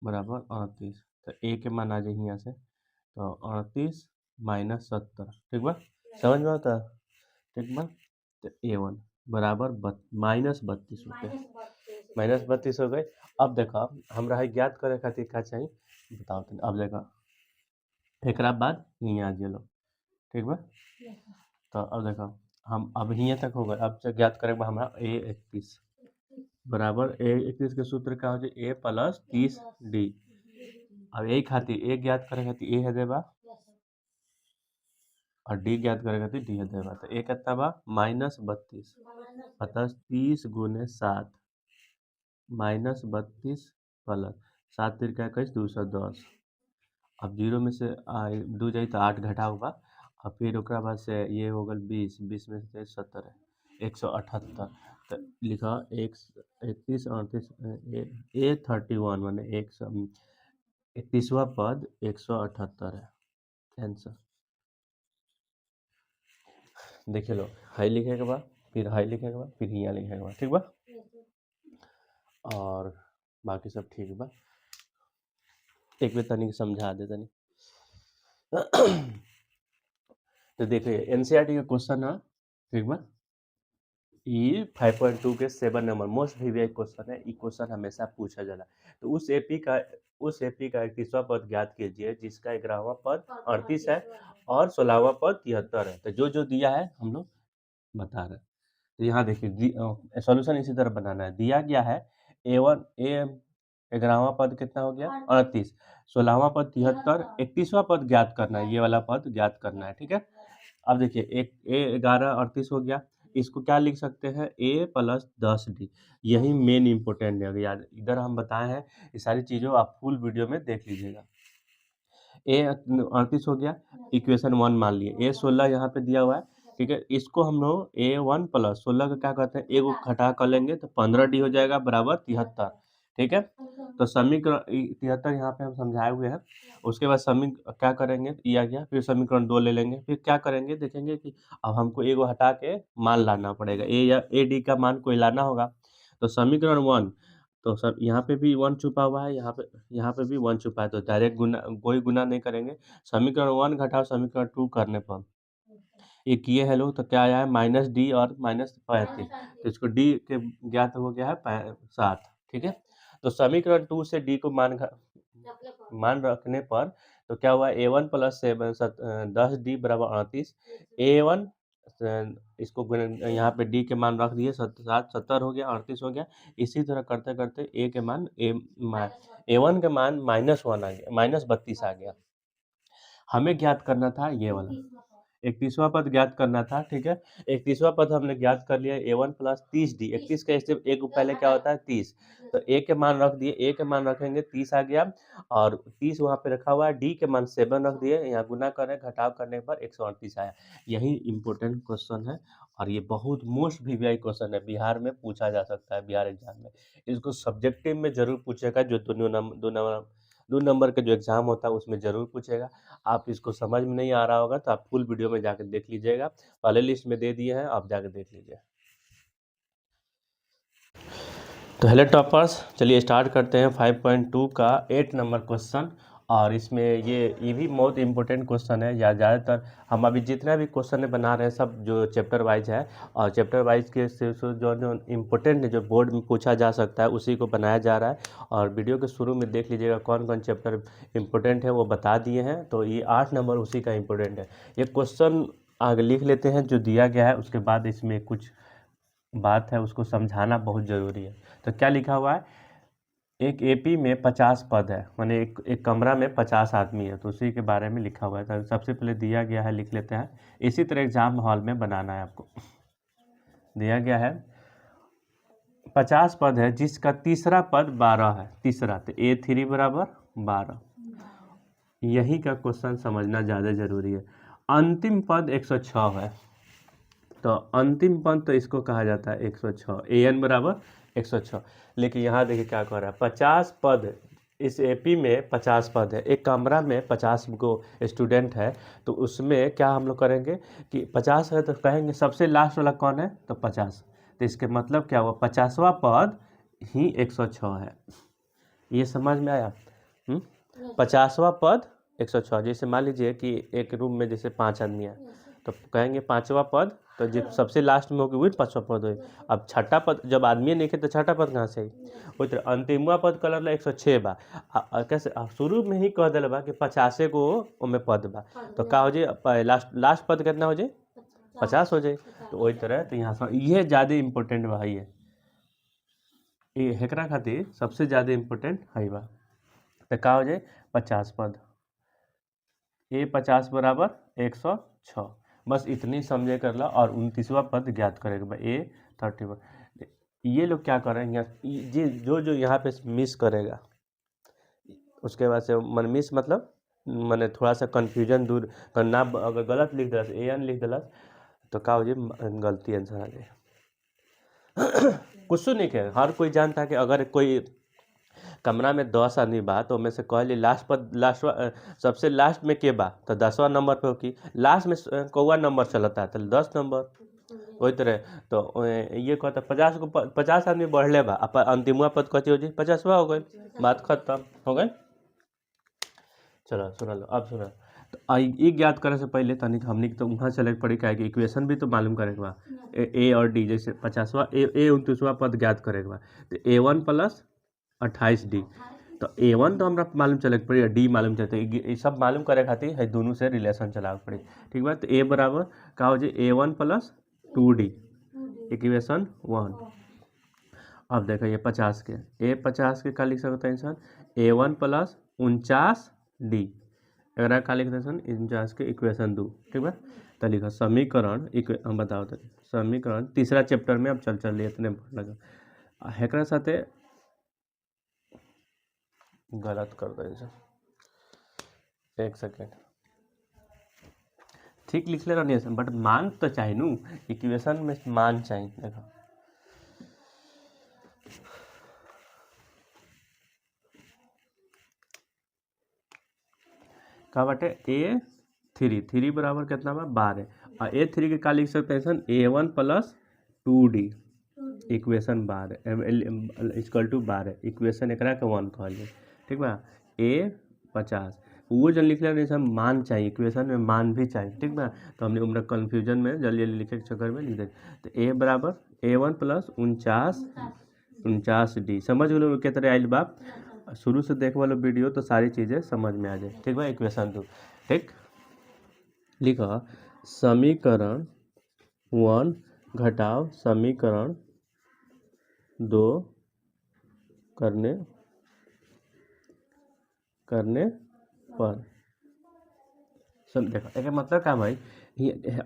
Speaker 1: बराबर 38, तो A के मान आ जाए यहाँ से, तो 38 माइनस 70। ठीक बा, समझ में आता? ठीक बा, तो A1 बराबर -32 रुपये, -32 हो गए। अब देखो हमरा है ज्ञात करे खातिर का चाहिए बताओ तनी। अब देखो एक बाद यहाँ आ गेलो। ठीक बा, तो अब देखो हम अब यहाँ तक हो गए। अब जब ज्ञात करेंगे हमारा A31 बराबर A31 के सूत्र क्या हो जाए A प्लस 30D। अब ए खातिर ए ज्ञात करे खातिर ए है देबा और डी ज्ञात करे खातिर डी है देबा। तो ए कितना बा -32 प्लस 30 गुने 7 -32 प्लस 7 तिरका 21 210। अब जीरो में से दू जाई तो 8 घटा होगा और फिर ओकरा बाद से ये हो गल 20 में से 70 178। तो लिखा 31 38 A31 माने 31वां पद 178 है आंसर। देखे लो हाई लिखे के बाद फिर हाई लिखे के बाद फिर यहाँ लिखे के बाद ठीक बा और बाकी सब ठीक बा। एक बेर तनिक समझा दे तनी। तो देखिए एनसीईआरटी का क्वेश्चन है ठीक बा। ये 5.2 के 7 नंबर मोस्ट वीवीआई क्वेश्चन है। ये क्वेश्चन हमेशा पूछा जाला। तो उस एपी का 31वां पद ज्ञात कीजिए जिसका 11वां पद 38 है और 16वां पद 73 है। तो जो जो दिया है हम लोग बता रहे हैं। तो यहाँ देखिए सॉल्यूशन इसी तरह बनाना है। दिया गया है A1 11वां पद कितना हो गया 38, 16वां पद 73, 31वां पद ज्ञात करना है। ये वाला पद ज्ञात करना है ठीक है। अब देखिए एक A11 38 हो गया। इसको क्या लिख सकते हैं A प्लस 10D। यही मेन इंपॉर्टेंट है याद। इधर हम बताए हैं ये सारी चीज़ों आप फुल वीडियो में देख लीजिएगा। A38 हो गया इक्वेशन 1 मान लिए। A16 यहाँ पे दिया हुआ है ठीक है। इसको हम लोग A1 प्लस 16 का क्या करते हैं एगो घटा कर लेंगे तो 15D हो जाएगा बराबर 73 ठीक है। तो समीकरण 73 यहाँ पे हम समझाए हुए हैं। उसके बाद क्या करेंगे ये आ गया। फिर समीकरण 2 ले लेंगे। फिर क्या करेंगे देखेंगे कि अब हमको एगो हटा के मान लाना पड़ेगा A या AD का मान कोई लाना होगा। तो समीकरण 1 तो सर यहाँ पे भी 1 छुपा हुआ है यहाँ पे भी 1 छुपा है। तो डायरेक्ट गुना कोई गुना नहीं करेंगे। समीकरण 1 घटाओ समीकरण 2 करने पर ये किए हैं लोग तो क्या आया है -D और -35। तो इसको D के ज्ञात हो गया है 7 ठीक है। तो समीकरण 2 से D को मान रखने पर तो क्या हुआ A1 प्लस 10D बराबर 38। A1 इसको यहाँ पे D के मान रख दिए 70 हो गया 38 हो गया। इसी तरह करते करते A के मान A1 के मान -1 आ गया -32 आ गया। हमें ज्ञात करना था ये वाला 31वां पद ज्ञात करना था ठीक है। 31वां पद हमने ज्ञात कर लिया A1 प्लस 30D। 31 का स्टेप एक पहले क्या होता है 30। तो A के मान रख दिए A के मान रखेंगे 30 आ गया और 30 वहाँ पे रखा हुआ है। D के मान 7 रख दिए यहाँ गुना करें घटाव करने पर 138 आया। यही इम्पोर्टेंट क्वेश्चन है और ये बहुत मोस्ट वीवीआई क्वेश्चन है। बिहार में पूछा जा सकता है बिहार एग्जाम में। इसको सब्जेक्टिव में जरूर पूछेगा जो दो नंबर का जो एग्जाम होता है उसमें जरूर पूछेगा। आप इसको समझ में नहीं आ रहा होगा तो आप फुल वीडियो में जाकर देख लीजिएगा। पहले लिस्ट में दे दिए हैं आप जाकर देख लीजिए। तो हेलो टॉपर्स चलिए स्टार्ट करते हैं 5.2 का 8 नंबर क्वेश्चन। और इसमें ये भी बहुत इंपॉर्टेंट क्वेश्चन है या ज़्यादातर हम अभी जितना भी क्वेश्चन बना रहे हैं सब जो चैप्टर वाइज है और चैप्टर वाइज के जो इम्पोर्टेंट जो बोर्ड में पूछा जा सकता है उसी को बनाया जा रहा है। और वीडियो के शुरू में देख लीजिएगा कौन कौन चैप्टर इम्पोर्टेंट है वो बता दिए हैं। तो ये 8 नंबर उसी का इम्पोर्टेंट है। ये क्वेश्चन आगे लिख लेते हैं जो दिया गया है उसके बाद इसमें कुछ बात है उसको समझाना बहुत ज़रूरी है। तो क्या लिखा हुआ है एक एपी में 50 पद है माने एक कमरा में 50 आदमी है तो उसी के बारे में लिखा हुआ है। तो सबसे पहले दिया गया है लिख लेते हैं। इसी तरह एग्जाम हॉल में बनाना है आपको। दिया गया है 50 पद है जिसका तीसरा पद 12 है। तीसरा तो A3 बराबर 12। यही का क्वेश्चन समझना ज़्यादा जरूरी है। अंतिम पद 106 है। तो अंतिम पद तो इसको कहा जाता है 106 AN बराबर 106। लेकिन यहाँ देखिए क्या कह रहा है 50 पद इस एपी में 50 पद है। एक कमरा में 50 को स्टूडेंट है तो उसमें क्या हम लोग करेंगे कि 50 है तो कहेंगे सबसे लास्ट वाला कौन है तो 50। तो इसके मतलब क्या हुआ 50वां पद ही 106 है। ये समझ में आया 50वां पद 106। जैसे मान लीजिए कि एक रूम में जैसे 5 आदमी है तो कहेंगे 5वां पद तो जब सबसे लास्ट में होगी वही 5वां पद हो। अब छठा पद जब आदमी नहीं खे तो छठा पद कहाँ से आई वही तरह अंतिमवा पद कलर ला 106 बा। कैसे शुरू में ही कह दिल बा कि 50 को ओमे पद बा तो का हो जाए लास्ट पद कितना हो जाए 50 हो जाए। तो वही तरह तो यहाँ से ये ज़्यादा इम्पोर्टेंट बा है, ये हेकरा खातिर सबसे ज़्यादा इम्पोर्टेंट है बा। तो का हो जाए 50 पद, ए 50 बराबर 106, बस इतनी समझे कर ला। और 29वां पद ज्ञात करेगा भाई ए 31। ये लोग क्या करेंगे, ये जो जो यहाँ पे मिस करेगा उसके बाद से मन मिस मतलब मैंने थोड़ा सा कन्फ्यूजन दूर करना, अगर गलत लिख दिला ए एन लिख दिला तो का हो जाए गलती आंसर आ जाए। कुछ नहीं कहे, हर कोई जानता है कि अगर कोई कमरा में 10 आदमी बा तो में से कहली लास्ट पर लास्ट सबसे लास्ट में के बा तो 10वां नंबर पे होगी, लास्ट में कौवा नंबर चलता है तो 10 नंबर। वही तरह तो ये कहता 50 आदमी बढ़ले बा, अंतिमवा पद कथी हो जाए 50वां हो गई, बात खत्म हो गई। चलो सुना लो, अब सुना। तो ये ज्ञात करे से पहले तनिक हमने तो वहाँ सेलेक्ट पड़ी क्या इक्वेशन भी तो मालूम करे के बा, ए और डी, जैसे 50वां ए 29वां पद ज्ञात करे के बा तो A1 प्लस 28D। तो A1 तो हमरा मालूम चले पड़ी, डी मालूम चलते, ये सब मालूम करे खातिर है दोनों से रिलेशन चलावे पड़ी। ठीक बा, तो ए बराबर का हो जाए A1 प्लस 2D, इक्वेशन 1। अब देखो ये 50 के, ए 50 के का लिख सकते हैं इंसान A1 प्लस 49D, अगर का लिख सकते हैं 49 के इक्वेशन 2। ठीक है, तो लिखो समीकरण हम बताओ तो समीकरण तीसरा चैप्टर में अब चल लिए इतने लगा हेकरा साथे गलत कर दे, एक सेकेंड ठीक लिख ले रहनी है बट मान तो चाहिए नू, इक्वेशन में मान चाहिए। देखो का बाटे A3 बराबर कितना बा 12, और A3 के का लिख सकते हैं A1 plus 2D equation 12 equal to 12, equation एकरा के 1 कहलिए। ठीक बा, A50 वो जल्दी लिख ले सब मान चाहिए, इक्वेशन में मान भी चाहिए। ठीक बा, तो हमने उम्र कन्फ्यूजन में जल्दी जल्दी लिखे के चक्कर में लिख दे। तो A बराबर A1 प्लस 49D, समझ लो के तरह आइल बाप, शुरू से देख वालो वीडियो तो सारी चीज़ें समझ में आ जाए। ठीक बा, इक्वेशन 2 ठीक लिखा समीकरण 1 घटाव समीकरण 2 करने पर देखो एक मतलब का भाई,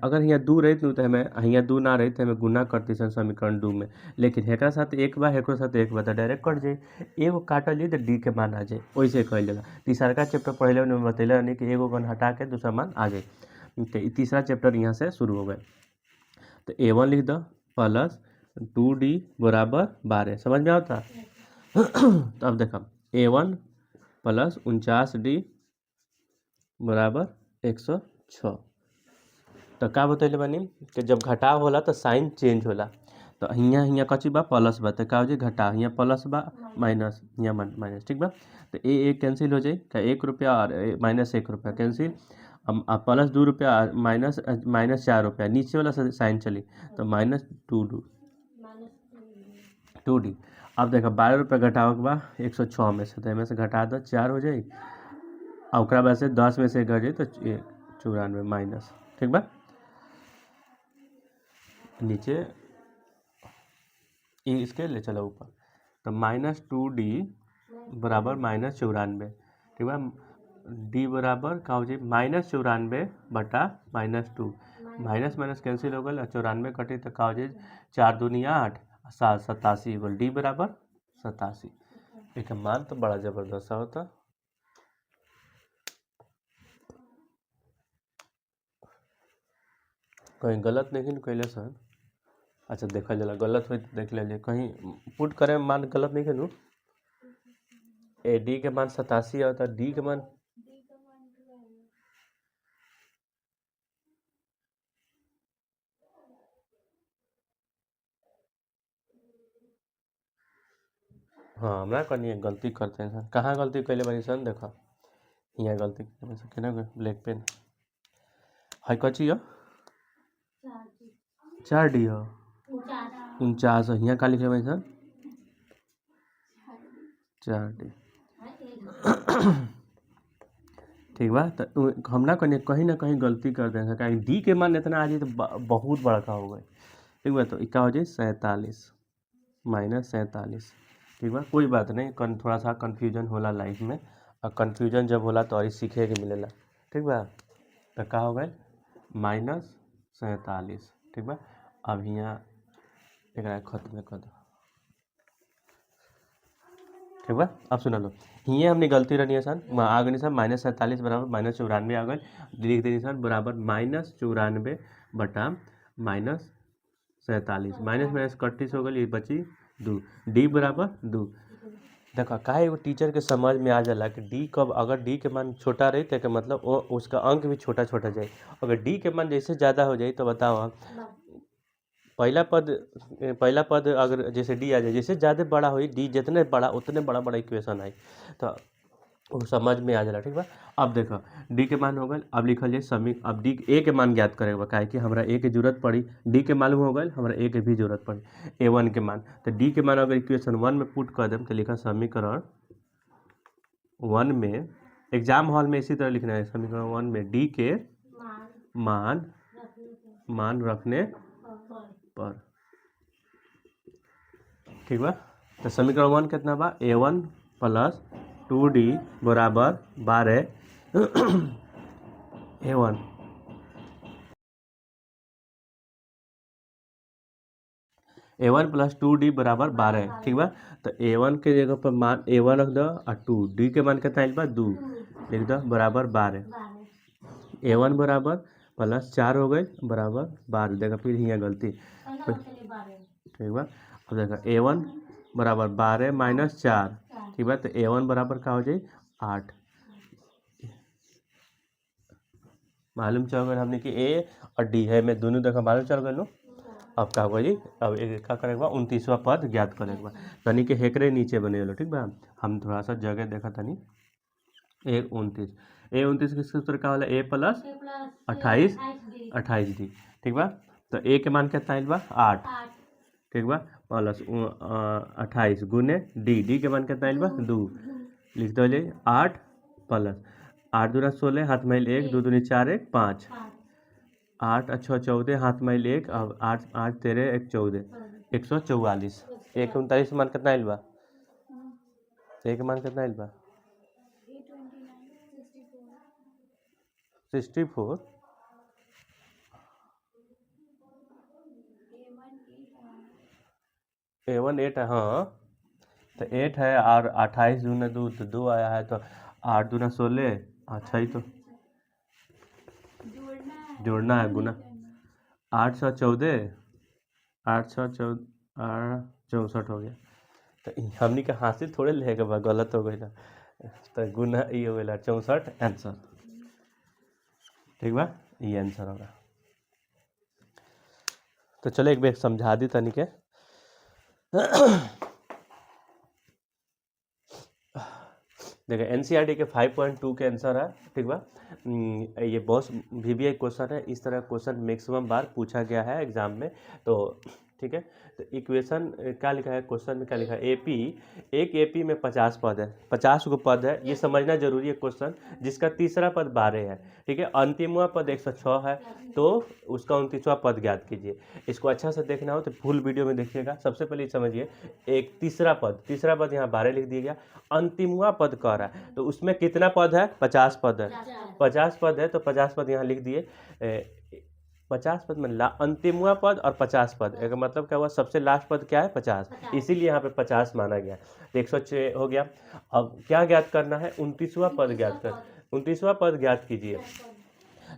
Speaker 1: अगर यहाँ 2 रही तो हमें यहाँ 2 ना रही तो हमें गुना करती सन समीकरण 2 में, लेकिन हेकरा साथ एक बार हेकरो साथ एक बार तो डायरेक्ट कट जाए, एगो काटल जाए तो डी के मान आ जाए, वैसे कहल जाला। तीसरा का चैप्टर पढ़ले में बतैले नहीं कि एगो गन हटा के दूसरा मान आ जाए, तो तीसरा चैप्टर यहाँ से शुरू हो गए। तो A1 लिख दो प्लस 2D बराबर 12, समझ में आता। तो अब देखो A1 प्लस 49D बराबर 106। तो का बतैले बानी कि जब घटाव होला तो साइन चेंज होला, तो यहाँ कची बा प्लस बा, तो का हो जाए घटाव, यहाँ प्लस बा माइनस, यहाँ माइनस। ठीक बा, तो ए कैंसिल हो जाए, का 1 रुपया और माइनस 1 रुपया कैंसिल, अब प्लस 2 रुपया माइनस 4 रुपया, नीचे वाला साइन चली तो माइनस 2D। अब देखो 12 रुपया घटाव के बाद 106 में से, तो इनमें से घटा दो 4 हो जाए, और ओकरा बाद से 10 में से घट जाए तो 94 माइनस। ठीक बा, नीचे इसके ले चलो ऊपर, तो -2D बराबर -94। ठीक बा, डी बराबर का हो जाए -94 बटा -2, माइनस माइनस कैंसिल हो गया, 94 कटे तो का हो जाए 4 दूनी 8, 87 बोल डी बराबर 87। एक मान तो बड़ा जबरदस्त होता। कहीं गलत नहीं कैले सर, अच्छा देखा जला गलत हो देख ले, कहीं पुट करे मान गलत नहीं करूँ, ए डी के मान 87 होता, डी के मान हाँ हमरा कहीं गलती करते हैं सर, कहाँ गलती कैले बनी सर, देखो यहाँ गलती केना ब्लैक पेन है कची हो 4D हो 49 हो, यहाँ का लिखे भाई सर 4D। ठीक बा। तो हम ना कहीं ना कहीं गलती कर देंगे, कहीं डी के मान इतना आ जाए तो बहुत बड़का हो गए। ठीक बा, तो क्या हो जाए 47 माइनस 47। ठीक बा, कोई बात नहीं, थोड़ा सा कन्फ्यूजन होला लाइफ में, और कन्फ्यूजन जब होला तो और सीखे के मिलेला। ठीक बा, तो का हो गए माइनस 47। ठीक बा, अब यहाँ एक खत्म कर दो। ठीक बा, अब सुना लो, हिये हमने गलती रहनी है सन आ गई सर -47 बराबर -94 आ गए, लिख देनी सर बराबर -94 बटा -47, माइनस माइनस 31 हो गई, ये बची 2, डी बराबर 2। देखो का एगो टीचर के समझ में आ जाला कि डी कब, अगर डी के मान छोटा रही तो मतलब वो उसका अंक भी छोटा छोटा जाए। अगर डी के मान जैसे ज़्यादा हो जाए तो बताओ पहला पद अगर जैसे डी आ जाए, जैसे ज़्यादा बड़ा हो डी, जितने बड़ा उतने बड़ा बड़ा इक्वेशन आई, तो वो समझ में आ जाला। ठीक बा, अब देखो डी के मान हो गए, अब लिखल जाए अब डी ए के मान ज्ञात करेगा, काहे कि हमरा ए के जरूरत पड़ी, डी के मालूम हो गए, हमरा ए के भी जरूरत पड़ी A1 के मान। तो डी के मान अगर इक्वेशन 1 में पुट कर दें तो लिखा समीकरण 1 में, एग्जाम हॉल में इसी तरह लिखना है, समीकरण 1 में डी के मान रखने पर। ठीक बा, तो समीकरण 1 कितना बा, A1 प्लस 2D बराबर 12 A1 प्लस 2D बराबर 12। ठीक बा, तो A1 के जगह पर मान A1 रख दो और 2 डी के मान कितना आइल बा 2, लिख दो बराबर 12। A1 बराबर प्लस 4 हो गई बराबर 12। देखो फिर यहाँ गलती। ठीक बा, अब देखो A1 बराबर 12 माइनस 4। ठीक बा, तो A1 बराबर का हो जाए 8। मालूम चल गए हमने कि ए और डी है में दोनों देखो मालूम चल गए लो। अब क्या होगा जी, अब एक क्या करेगा 29वां पद ज्ञात करेगा, तनी के हेकरे नीचे बने लो। ठीक बा, हम थोड़ा सा जगह देखा तनी, A29 किस सूत्र का वाला A प्लस 28 डी। ठीक बा, तो ए के मान कितना आइल बा 8। ठीक बा, प्लस 28 गुने डी के मान कितना आइल बा 2, लिख दो 8 प्लस 8 दूना 16 हाथ माइल 1, 2 दूनी 4 1 5, 8 अच्छा 14 हाथ माइल 1, अब 8 8 13 1 14 144। 139 मान कितना आइल बा, एक मान कितना आइल बा 64। A1 8 है, हाँ तो 8 है, और 28 दूना 2 तो 2 आया है, तो 8 दूना 16, अच्छा ही तो जोड़ना है गुना 8 सौ 14 64 हो गया। तो हमनी के हासिल थोड़े लेगा बा, गलत हो गई ना, तो गुना ये हो गया 64 आंसर। ठीक बा, ये आंसर होगा। तो चलो एक बार समझा दी तनी के। देखिए NCERT के 5.2 के आंसर है। ठीक बा, ये बहुत VBI क्वेश्चन है, इस तरह क्वेश्चन मैक्सिमम बार पूछा गया है एग्जाम में। तो ठीक है, तो इक्वेशन क्या लिखा है क्वेश्चन में, क्या लिखा है AP, एक AP में 50 पद है, 50 को पद है, ये समझना जरूरी है क्वेश्चन, जिसका तीसरा पद 12 है। ठीक है, अंतिमवा पद 106 है, तो उसका 29वां पद ज्ञात कीजिए। इसको अच्छा से देखना हो तो फुल वीडियो में देखिएगा। सबसे पहले समझिए, एक तीसरा पद यहाँ 12 लिख दिया गया, अंतिमवा पद कह रहा है, तो उसमें कितना पद है 50 पद है, 50 पद है, तो 50 पद यहाँ लिख दिए। 50 पद में अंतिमवा पद और 50 पद, एक मतलब क्या हुआ, सबसे लास्ट पद क्या है 50, इसीलिए यहाँ पे 50 माना गया। 106 हो गया। अब क्या ज्ञात करना है, 29वां पद ज्ञात कर, 29वां पद ज्ञात कीजिए।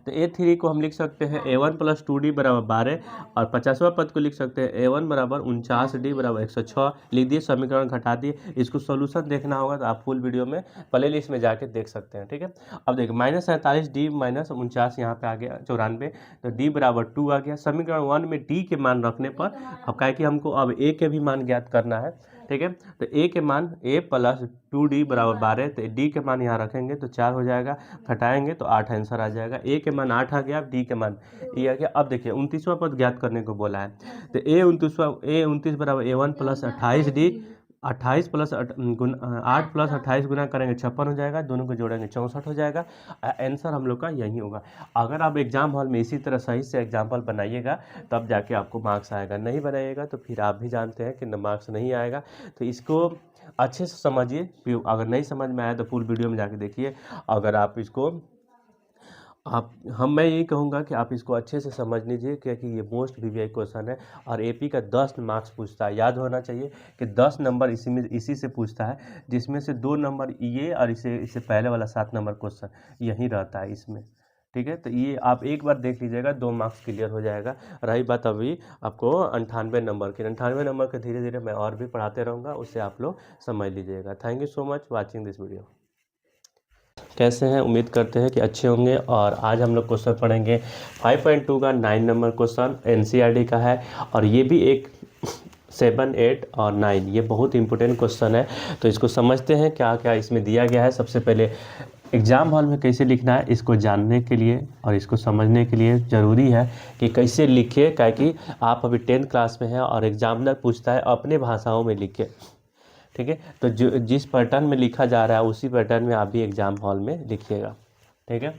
Speaker 1: तो A3 को हम लिख सकते हैं A1 प्लस 2D बराबर 12, और 50वां पद को लिख सकते हैं A1 बराबर 49D बराबर 106। लिख दिए, समीकरण घटा दिए। इसको सोल्यूशन देखना होगा तो आप फुल वीडियो में प्ले लिस्ट में जाके देख सकते हैं। ठीक है, अब देखिए -47D माइनस 49 यहाँ पे आ गया 94, तो D बराबर 2 आ गया। समीकरण 1 में D के मान रखने पर, अब क्या कि हमको अब A के भी मान ज्ञात करना है। ठीक है, तो A के मान A प्लस 2D बराबर 12, तो D के मान यहाँ रखेंगे तो 4 हो जाएगा, घटाएंगे तो 8 आंसर आ जाएगा। A के मान 8 आ गया, D के मान ये आ गया। अब देखिए 29वां पद ज्ञात करने को बोला है, तो A 29 बराबर A1 plus 28D 28 plus 8 plus 28 गुना करेंगे 56 हो जाएगा, दोनों को जोड़ेंगे 64 हो जाएगा। आंसर हम लोग का यही होगा। अगर आप एग्जाम हॉल में इसी तरह सही से एग्जाम्पल बनाइएगा तब जाके आपको मार्क्स आएगा, नहीं बनाइएगा तो फिर आप भी जानते हैं कि मार्क्स नहीं आएगा। तो इसको अच्छे से समझिए, अगर नहीं समझ में आया तो फुल वीडियो में जाके देखिए। अगर आप इसको मैं यही कहूँगा कि आप इसको अच्छे से समझ लीजिए, क्योंकि ये मोस्ट वीवीआई क्वेश्चन है और एपी का 10 मार्क्स पूछता है। याद होना चाहिए कि 10 नंबर इसी से पूछता है, जिसमें से 2 नंबर ये और इससे पहले वाला 7 नंबर क्वेश्चन यही रहता है इसमें। ठीक है, तो ये आप एक बार देख लीजिएगा, 2 मार्क्स क्लियर हो जाएगा। रही बात अभी आपको 98 नंबर की, 98 नंबर के धीरे धीरे मैं और भी पढ़ाते रहूँगा, उससे आप लोग समझ लीजिएगा। Thank you so much watching this video. कैसे हैं, उम्मीद करते हैं कि अच्छे होंगे। और आज हम लोग क्वेश्चन पढ़ेंगे 5.2 का 9 नंबर क्वेश्चन एनसीईआरटी का है, और ये भी एक 7, 8 और 9 ये बहुत इंपॉर्टेंट क्वेश्चन है। तो इसको समझते हैं क्या क्या इसमें दिया गया है। सबसे पहले एग्ज़ाम हॉल में कैसे लिखना है इसको जानने के लिए और इसको समझने के लिए ज़रूरी है कि कैसे लिखे, क्योंकि आप अभी 10th क्लास में हैं और एग्जामिनर पूछता है अपने भाषाओं में लिखे। ठीक है, तो जिस पैटर्न में लिखा जा रहा है उसी पैटर्न में आप भी एग्जाम हॉल में लिखिएगा। ठीक है,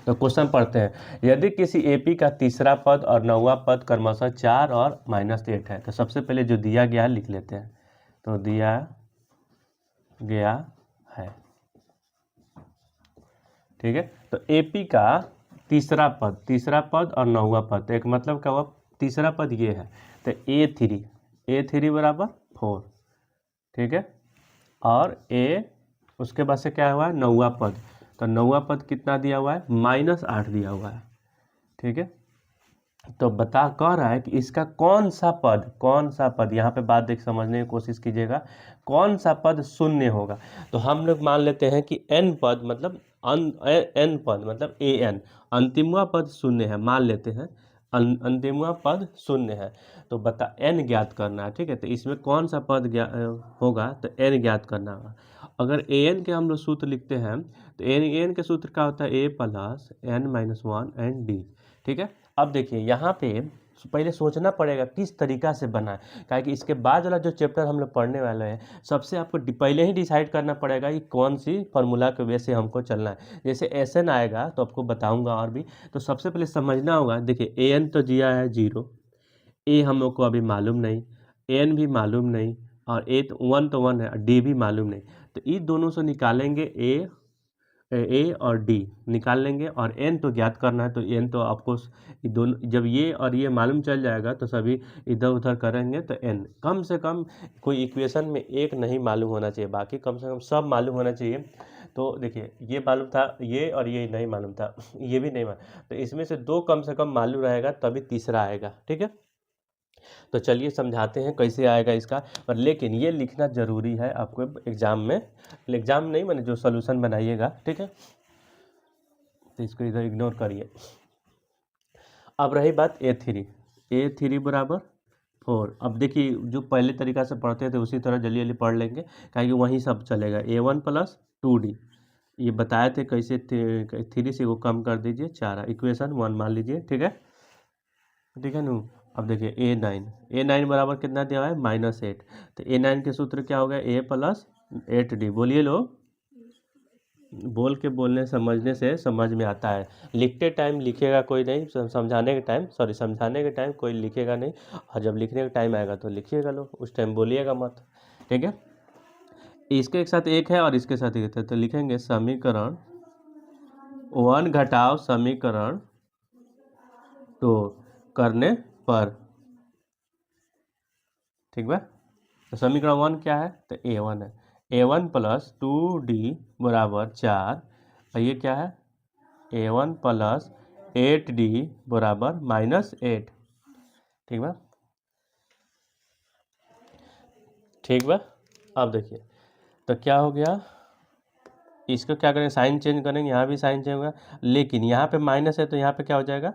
Speaker 1: तो क्वेश्चन पढ़ते हैं। यदि किसी एपी का तीसरा पद और 9वां पद क्रमशः 4 और -8 है, तो सबसे पहले जो दिया गया है लिख लेते हैं। तो दिया गया है, ठीक है, तो एपी का तीसरा पद और 9वां पद, तो एक मतलब क्या हुआ, तीसरा पद ये है तो A3 बराबर 4। ठीक है, और ए उसके बाद से क्या हुआ है 9वां पद, तो 9वां पद कितना दिया हुआ है, -8 दिया हुआ है। ठीक है, तो कह रहा है कि इसका कौन सा पद, यहाँ पे बात देख समझने की कोशिश कीजिएगा, कौन सा पद शून्य होगा। तो हम लोग मान लेते हैं कि n पद मतलब an, अंतिमवा पद शून्य है, मान लेते हैं अंतिमवा पद शून्य है। तो बता n ज्ञात करना है। ठीक है, तो इसमें कौन सा पद होगा, तो n ज्ञात करना होगा। अगर an के हम लोग सूत्र लिखते हैं तो an के सूत्र क्या होता है, a plus n-1 and d। ठीक है, अब देखिए यहाँ पे पहले सोचना पड़ेगा किस तरीका से बना है, क्योंकि इसके बाद वाला जो चैप्टर हम लोग पढ़ने वाले हैं सबसे आपको पहले ही डिसाइड करना पड़ेगा कि कौन सी फार्मूला के वे से हमको चलना है। जैसे एस एन आएगा तो आपको बताऊंगा और भी, तो सबसे पहले समझना होगा। देखिए ए एन तो दिया है 0, ए हम लोग को अभी मालूम नहीं, एन भी मालूम नहीं, और ए तो 1 तो 1 है, डी भी मालूम नहीं। तो इन दोनों से निकालेंगे ए और डी निकाल लेंगे, और एन तो ज्ञात करना है। तो एन तो आपको दोनों जब ये और ये मालूम चल जाएगा तो सभी इधर उधर करेंगे तो एन कम से कम कोई इक्वेशन में एक नहीं मालूम होना चाहिए, बाकी कम से कम सब मालूम होना चाहिए। तो देखिए ये मालूम था, ये और ये नहीं मालूम था, ये भी नहीं मालूम, तो इसमें से 2 कम से कम मालूम रहेगा तभी तीसरा आएगा। ठीक है, तो चलिए समझाते हैं कैसे आएगा इसका, पर लेकिन ये लिखना ज़रूरी है आपको एग्ज़ाम में, एग्ज़ाम नहीं मैंने जो सोल्यूशन बनाइएगा। ठीक है, तो इसको इधर इग्नोर करिए। अब रही बात A3 बराबर 4। अब देखिए जो पहले तरीका से पढ़ते थे उसी तरह जल्दी जल्दी पढ़ लेंगे, क्योंकि वहीं सब चलेगा। A1 प्लस 2D ये बताए थे कैसे, 3 से वो कम कर दीजिए 4, इक्वेशन 1 मान लीजिए। ठीक है नू। अब देखिए A9 बराबर कितना दिया हुआ है, -8। तो A9 के सूत्र क्या हो गया, A प्लस 8D। बोलिए लो, बोल के बोलने समझने से समझ में आता है, लिखते टाइम लिखेगा कोई नहीं, समझाने के टाइम कोई लिखेगा नहीं, और जब लिखने का टाइम आएगा तो लिखिएगा लो, उस टाइम बोलिएगा मत। ठीक है, इसके एक साथ एक है और इसके साथ एक है, तो लिखेंगे समीकरण 1 घटाव समीकरण 2 करने पर। ठीक बा, तो समीकरण 1 क्या है, तो A1 है, A1 प्लस 2D बराबर 4, और ये क्या है A1 प्लस 8D बराबर -8। ठीक बा, अब देखिए तो क्या हो गया, इसको क्या करेंगे, साइन चेंज करेंगे, यहाँ भी साइन चेंज होगा, लेकिन यहाँ पे माइनस है तो यहाँ पे क्या हो जाएगा,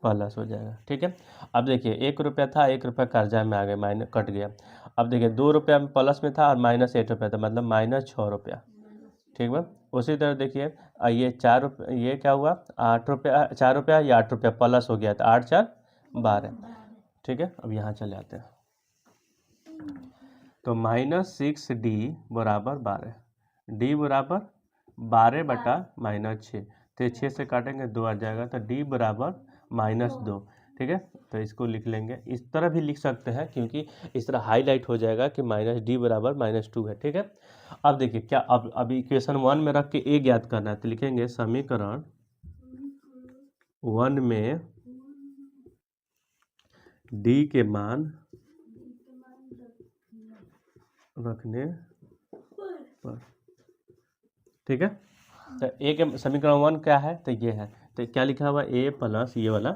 Speaker 1: प्लस हो जाएगा। ठीक है, अब देखिए 1 रुपया था, 1 रुपया कर्जा में आ गया, माइनस कट गया। अब देखिए 2 रुपया प्लस में था और -8 रुपया था, मतलब -6 रुपया। ठीक है, उसी तरह देखिए ये 4 रुपया, ये क्या हुआ 8 रुपया, 4 रुपया, ये 8 रुपया प्लस हो गया, तो 8 4 12। ठीक है, अब यहाँ चले आते हैं। तो -6D बराबर 12, D बराबर 12/-6, तो 6 से काटेंगे 2 आ जाएगा, तो D बराबर -2। ठीक है, तो इसको लिख लेंगे, इस तरह भी लिख सकते हैं क्योंकि इस तरह हाईलाइट हो जाएगा कि -D बराबर -2 है। ठीक है, अब देखिए क्या, अब इक्वेशन 1 में रख के A ज्ञात करना है, तो लिखेंगे समीकरण 1 में D के मान रखने पर। ठीक है, तो ए के समीकरण 1 क्या है, तो ये है, तो क्या लिखा हुआ ए प्लस ये वाला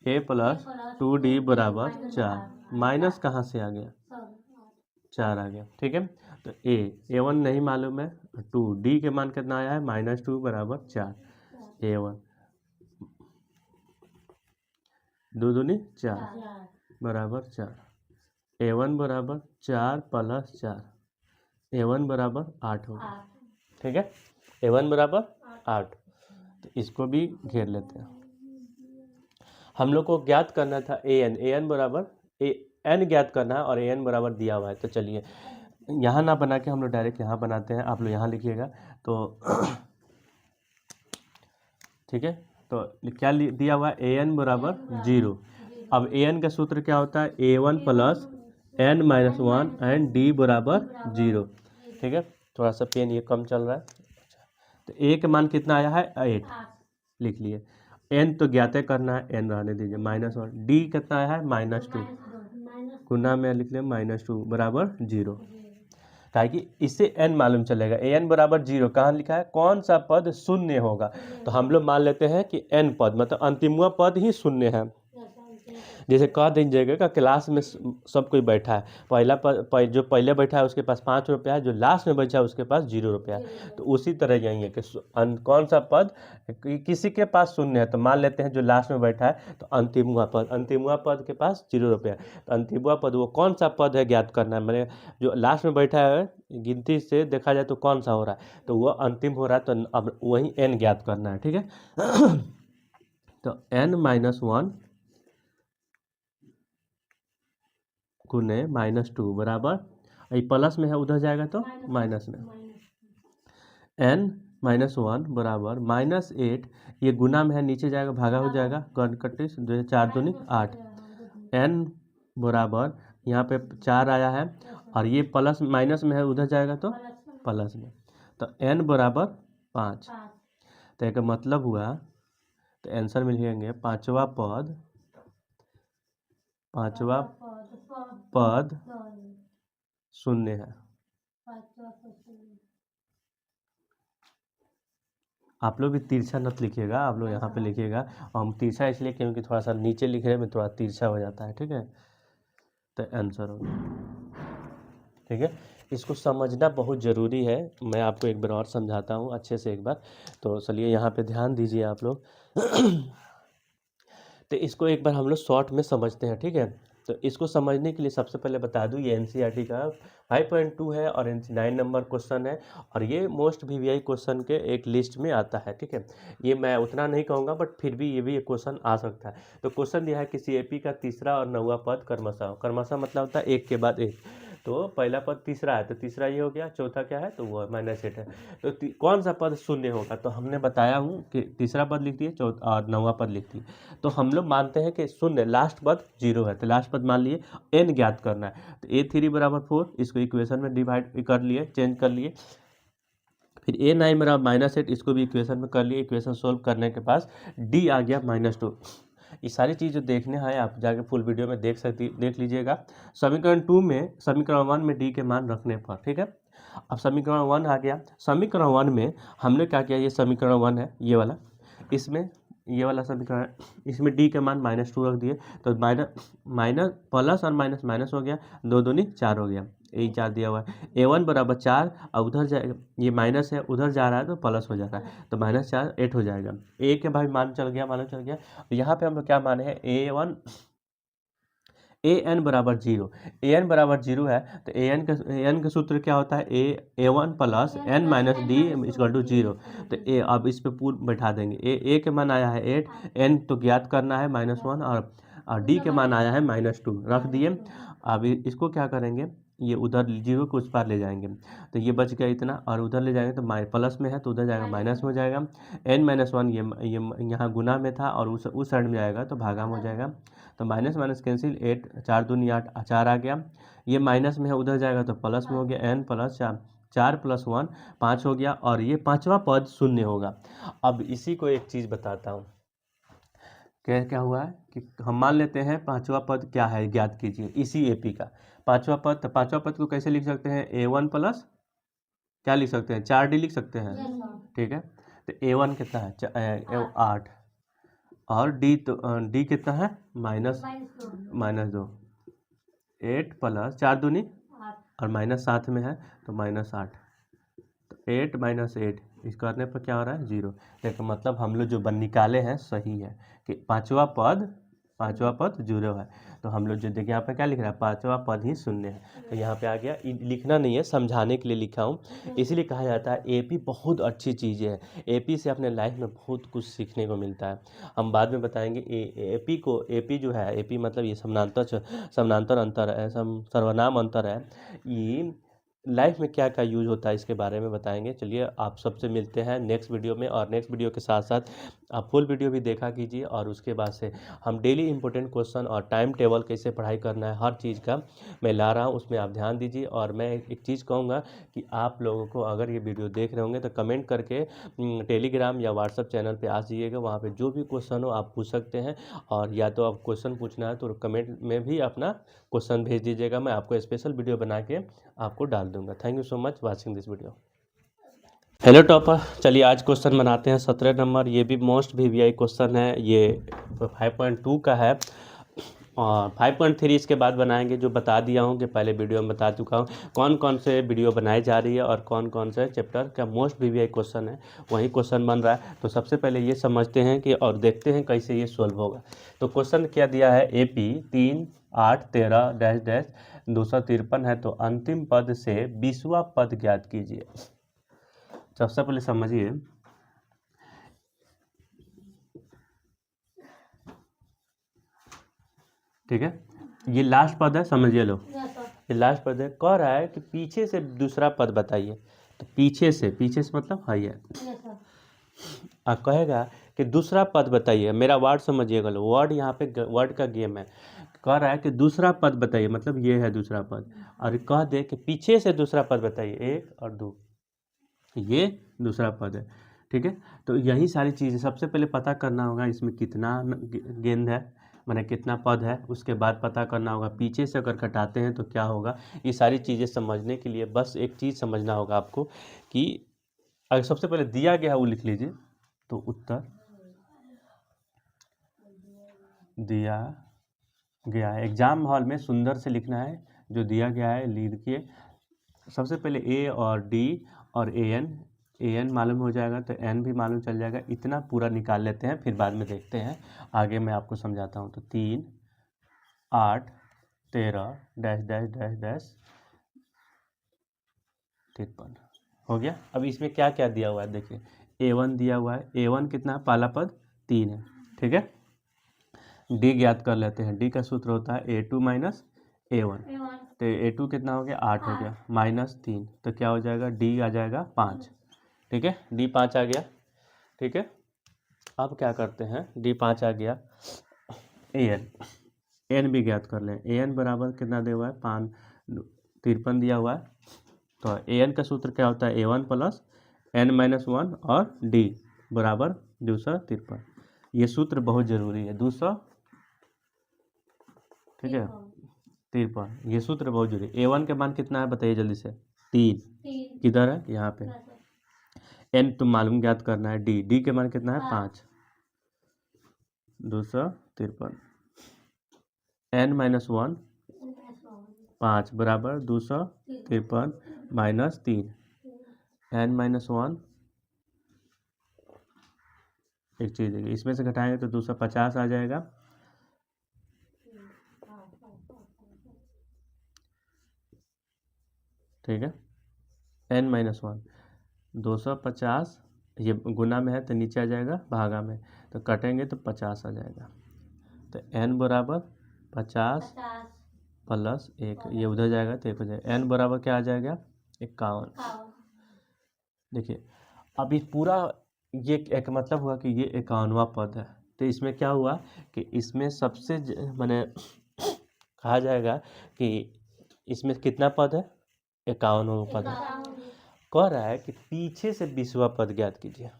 Speaker 1: a प्लस 2D बराबर 4, माइनस कहाँ से आ गया, 4 आ गया। ठीक है, तो a1 नहीं मालूम है, 2D के मान कितना आया है -2 बराबर 4, a1 2 दूनी 4 बराबर 4, a1 बराबर 4 प्लस 4, a1 बराबर 8 होगा। ठीक है, a1 बराबर 8, तो इसको भी घेर लेते हैं। हम लोग को ज्ञात करना था an बराबर n ज्ञात करना है और an बराबर दिया हुआ है, तो चलिए यहाँ ना बना के हम लोग डायरेक्ट यहाँ बनाते हैं, आप लोग यहाँ लिखिएगा तो ठीक है, तो क्या दिया हुआ है an बराबर 0। अब an का सूत्र क्या होता है, a1 plus n-1 and d बराबर 0। ठीक है, थोड़ा सा पेन ये कम चल रहा है, तो a का मान कितना आया है 8 लिख लिए, n तो ज्ञात करना है, n रहने दीजिए, -1, d कितना आया है -2, गुना में लिख लिया -2 बराबर 0, ताकि कि इससे n मालूम चलेगा, an बराबर 0 कहाँ लिखा है, कौन सा पद शून्य होगा, तो हम लोग मान लेते हैं कि n पद मतलब अंतिमवा पद ही शून्य है। जैसे कह दीजिएगा कि क्लास में सब कोई बैठा है, पहला पद जो पहले बैठा है उसके पास 5 रुपया है, जो लास्ट में बैठा है उसके पास 0 रुपया है, तो उसी तरह यही है कि कौन सा पद किसी के पास शून्य है, तो मान लेते हैं जो लास्ट में बैठा है, तो अंतिमवा पद के पास 0 रुपया, तो अंतिमवा पद वो कौन सा पद है ज्ञात करना है, मैंने जो लास्ट में बैठा है गिनती से देखा जाए तो कौन सा हो रहा है, तो वह अंतिम हो रहा है, तो अब वही n ज्ञात करना है। ठीक है, तो n-1 गुने -2 बराबर, ये प्लस में है उधर जाएगा तो माइनस में, n-1 बराबर -8, ये गुना में है नीचे जाएगा भागा हो जाएगा, 4 दूनी 8, n बराबर यहाँ पे 4 आया है और ये प्लस माइनस में है उधर जाएगा तो प्लस में, तो n बराबर 5, तो एक मतलब हुआ, तो आंसर में लिखेंगे पांचवा पद शून्य है। आप लोग भी तिरछा मत लिखिएगा, आप लोग यहाँ पे लिखिएगा, हम तिरछा इसलिए क्योंकि थोड़ा सा नीचे लिख रहे हैं थोड़ा तिरछा हो जाता है। ठीक है, तो आंसर हो गया। ठीक है, इसको समझना बहुत ज़रूरी है, मैं आपको एक बार और समझाता हूँ अच्छे से एक बार, तो चलिए यहाँ पे ध्यान दीजिए आप लोग। तो इसको एक बार हम लोग शॉर्ट में समझते हैं। ठीक है, तो इसको समझने के लिए सबसे पहले बता दूं ये NCERT का 5.2 है और 9 नंबर क्वेश्चन है, और ये मोस्ट VVI क्वेश्चन के एक लिस्ट में आता है। ठीक है, ये मैं उतना नहीं कहूँगा बट फिर भी ये भी एक क्वेश्चन आ सकता है। तो क्वेश्चन दिया है कि CAP का तीसरा और 9वां पद क्रमशः मतलब होता है एक के बाद एक, तो पहला पद तीसरा है तो तीसरा ये हो गया, चौथा क्या है तो वो -8 है, तो कौन सा पद शून्य होगा, तो हमने बताया हूँ कि तीसरा पद लिख दिए, चौथा और 9वां पद लिख दिए, तो हम लोग मानते हैं कि शून्य लास्ट पद 0 है, तो लास्ट पद मान लिए, n ज्ञात करना है, तो a3 बराबर 4, इसको इक्वेशन में डिवाइड कर लिए, चेंज कर लिए, फिर a9 बराबर -8, इसको भी इक्वेशन में कर लिए, इक्वेशन सोल्व करने के पास d आ गया -2। ये सारी चीज़ जो देखने हैं आप जाके फुल वीडियो में देख लीजिएगा। समीकरण 1 में d के मान रखने पर। ठीक है, अब समीकरण 1 आ गया, समीकरण 1 में हमने क्या किया, ये समीकरण 1 है ये वाला, इसमें ये वाला समीकरण, इसमें d के मान -2 रख दिए, तो माइनस प्लस और माइनस माइनस हो गया, 2 दूनी 4 हो गया, यही 4 दिया हुआ है, a1 बराबर 4, और उधर जाएगा ये माइनस है उधर जा रहा है तो प्लस हो जा रहा है, तो -4 8 हो जाएगा, a के भाई मान चल गया, मालूम चल गया। यहाँ पे हम लोग क्या माने हैं, an बराबर 0, an बराबर 0 है, तो an का सूत्र क्या होता है, a1 plus n minus d equal to 0, तो अब इस पे पूर्ण बैठा देंगे, a के मान आया है 8, n तो ज्ञात करना है -1, और d के मान आया है -2 रख दिए। अब इसको क्या करेंगे, ये उधर जीरो को उस पार ले जाएंगे तो ये बच गया इतना, और उधर ले जाएंगे तो प्लस में है तो उधर जाएगा माइनस में हो जाएगा। n-1 ये यहाँ गुना में था और उस साइड में जाएगा तो भागा में हो जाएगा। तो माइनस माइनस कैंसिल, 8 4 दूनी 8, 4 आ गया। ये माइनस में है उधर जाएगा तो प्लस में हो गया, n प्लस 4, 4 प्लस 1 5 हो गया, और ये पांचवा पद शून्य होगा। अब इसी को एक चीज़ बताता हूँ, क्या क्या हुआ है कि हम मान लेते हैं पांचवा पद क्या है ज्ञात कीजिए, इसी एपी का पांचवा पद। तो पांचवा पद को कैसे लिख सकते हैं, a1 प्लस क्या लिख सकते हैं, 4d लिख सकते हैं, ठीक है। तो a1 कितना है 8, और d तो d कितना है -2, 8 प्लस 4 दूनी और -7 में है तो -8, तो 8 -8 इस करने पर क्या हो रहा है 0। देखो मतलब हम लोग जो निकाले हैं सही है कि पांचवा पद 0 है। तो हम लोग जो देखिए यहाँ पे क्या लिख रहा है, पांचवा पद ही शून्य है, तो यहाँ पे आ गया। लिखना नहीं है, समझाने के लिए लिखा हूँ। इसीलिए कहा जाता है एपी बहुत अच्छी चीज़ है, एपी से अपने लाइफ में बहुत कुछ सीखने को मिलता है। हम बाद में बताएंगे एपी जो है, एपी मतलब ये समानांतर अंतर है, सर्वनाम अंतर है, ये लाइफ में क्या क्या यूज होता है इसके बारे में बताएंगे। चलिए आप सबसे मिलते हैं नेक्स्ट वीडियो में, और नेक्स्ट वीडियो के साथ साथ आप फुल वीडियो भी देखा कीजिए, और उसके बाद से हम डेली इंपॉर्टेंट क्वेश्चन और टाइम टेबल कैसे पढ़ाई करना है हर चीज़ का मैं ला रहा हूँ, उसमें आप ध्यान दीजिए। और मैं एक चीज़ कहूँगा कि आप लोगों को अगर ये वीडियो देख रहे होंगे तो कमेंट करके टेलीग्राम या व्हाट्सअप चैनल पे आ जाइएगा, वहाँ पे जो भी क्वेश्चन हो आप पूछ सकते हैं। और या तो आप क्वेश्चन पूछना है तो कमेंट में भी अपना क्वेश्चन भेज दीजिएगा, मैं आपको स्पेशल वीडियो बना के आपको डाल दूंगा। Thank you so much watching this video. Hello topper, चलिए आज क्वेश्चन बनाते हैं 17 नंबर। ये भी मोस्ट वीवीआई क्वेश्चन है, ये 5.2 का है, और 5.3 इसके बाद बनाएंगे। जो बता दिया हूँ कि पहले वीडियो में बता चुका हूँ कौन कौन से वीडियो बनाई जा रही है और कौन कौन से चैप्टर का मोस्ट वीवीआई क्वेश्चन है, वही क्वेश्चन बन रहा है। तो सबसे पहले ये समझते हैं कि और देखते हैं कैसे ये सॉल्व होगा। तो क्वेश्चन क्या दिया है, AP 3 8 13 डैश डैश 253 है, तो अंतिम पद से 20वां पद ज्ञात कीजिए। सबसे पहले समझिए, ठीक है, ये लास्ट पद है, समझिए लो, ये लास्ट पद है। कह रहा है कि पीछे से दूसरा पद बताइए, तो पीछे से मतलब है ये, आप कहेगा कि दूसरा पद बताइए, मेरा वर्ड समझिएगा लो, वर्ड यहाँ पे वर्ड का गेम है। कह रहा है कि दूसरा पद बताइए, मतलब ये है दूसरा पद, और कह दे कि पीछे से दूसरा पद बताइए, 1 और 2, ये दूसरा पद है, ठीक है। तो यही सारी चीज़ें सबसे पहले पता करना होगा, इसमें कितना गेंद है, माने कितना पद है, उसके बाद पता करना होगा पीछे से अगर घटाते हैं तो क्या होगा। ये सारी चीज़ें समझने के लिए बस एक चीज़ समझना होगा आपको कि अगर सबसे पहले दिया गया है वो लिख लीजिए, तो उत्तर दिया गया है, एग्जाम हॉल में सुंदर से लिखना है, जो दिया गया है लिखिए। सबसे पहले A और D और AN मालूम हो जाएगा तो N भी मालूम चल जाएगा, इतना पूरा निकाल लेते हैं, फिर बाद में देखते हैं आगे मैं आपको समझाता हूँ। तो 3 8 13 डैश डैश डैश डैश 53 हो गया। अब इसमें क्या क्या दिया हुआ है देखिए, A1 दिया हुआ है, A1 कितना है, पहला पद 3 है, ठीक है। D ज्ञात कर लेते हैं, D का सूत्र होता है A2 माइनस A1, तो A2 कितना हो गया 8 हो गया, -3, तो क्या हो जाएगा D आ जाएगा 5, ठीक है, D 5 आ गया, ठीक है। अब क्या करते हैं, D 5 आ गया, AN भी ज्ञात कर लें। AN बराबर कितना दिया हुआ है 53 दिया हुआ है, तो AN का सूत्र क्या होता है, A1 प्लस N-1 और D बराबर 253। ये सूत्र बहुत ज़रूरी है, 200, ठीक है, 53, ये सूत्र बहुत जरूरी। A1 के मान कितना है बताइए जल्दी से, 3, किधर है यहाँ पे, N तो मालूम ज्ञात करना है, D के मान कितना है 5, 253, N-1 5 बराबर 253 -3, N-1 एक चीज़ है, इसमें से घटाएंगे तो 250 आ जाएगा, ठीक है। N-1 250, ये गुना में है तो नीचे आ जाएगा भागा में, तो कटेंगे तो 50 आ जाएगा, तो N बराबर 50 प्लस 1, ये उधर जाएगा तो 1 हो जाएगा। n बराबर क्या आ जाएगा 51। देखिए अब इस पूरा ये एक मतलब हुआ कि ये 51वां पद है। तो इसमें क्या हुआ कि इसमें सबसे माने कहा जाएगा कि इसमें कितना पद है 51वां पद है। कह रहा है कि पीछे से 20वां पद ज्ञात कीजिए।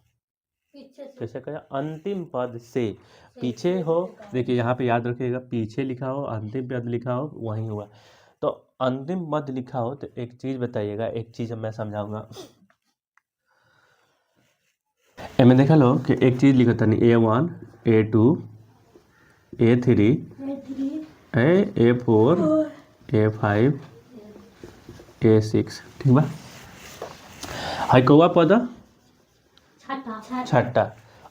Speaker 1: जैसे कहा अंतिम पद से पीछे हो, देखिए यहाँ पे याद रखिएगा पीछे लिखा हो अंतिम पद लिखा हो वहीं हुआ। तो अंतिम पद लिखा हो तो एक चीज बताइएगा, एक चीज मैं समझाऊंगा। एमे देखा लो कि एक चीज लिखो तनी A1 A2 A3 A4 A5 A6 ठीक बा। हाई कौआ पद छठा।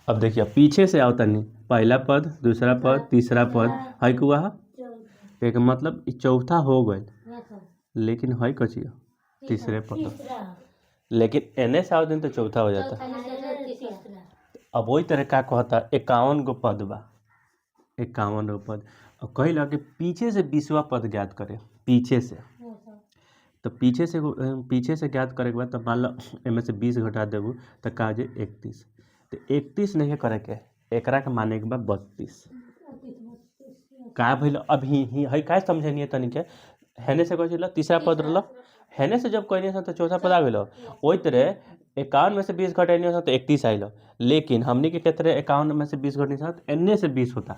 Speaker 1: अब देखिए पीछे से आओ तनी, पहला पद दूसरा पद तीसरा पद हाई कौआ एक मतलब चौथा हो गए, लेकिन हाई कचिया तीसरे पद, लेकिन एने से आओ दिन तो चौथा हो जाता। अब वही तरह का कहता 51 गो पद बा, 51 गो पद। अब कही कि पीछे से 20वां पद ज्ञात करे, पीछे से। तो पीछे से ज्ञात करे के बाद तब मान लो एमे से 20 घटा देबू तो का जे 31। तो 31 नहीं करे के एकरा के माने के बाद 32 का भइल। अब ही हई का समझे नहीं तनी के हेने से कह तीसरा पद रहल, हेने से जब कहनी तो चौथा पद आ गेल। वही तरह 51 में से 20 घटेनी तो 31 आइल, लेकिन हमनी के तरह 51 में से 20 घटनी तो एने से 20 होता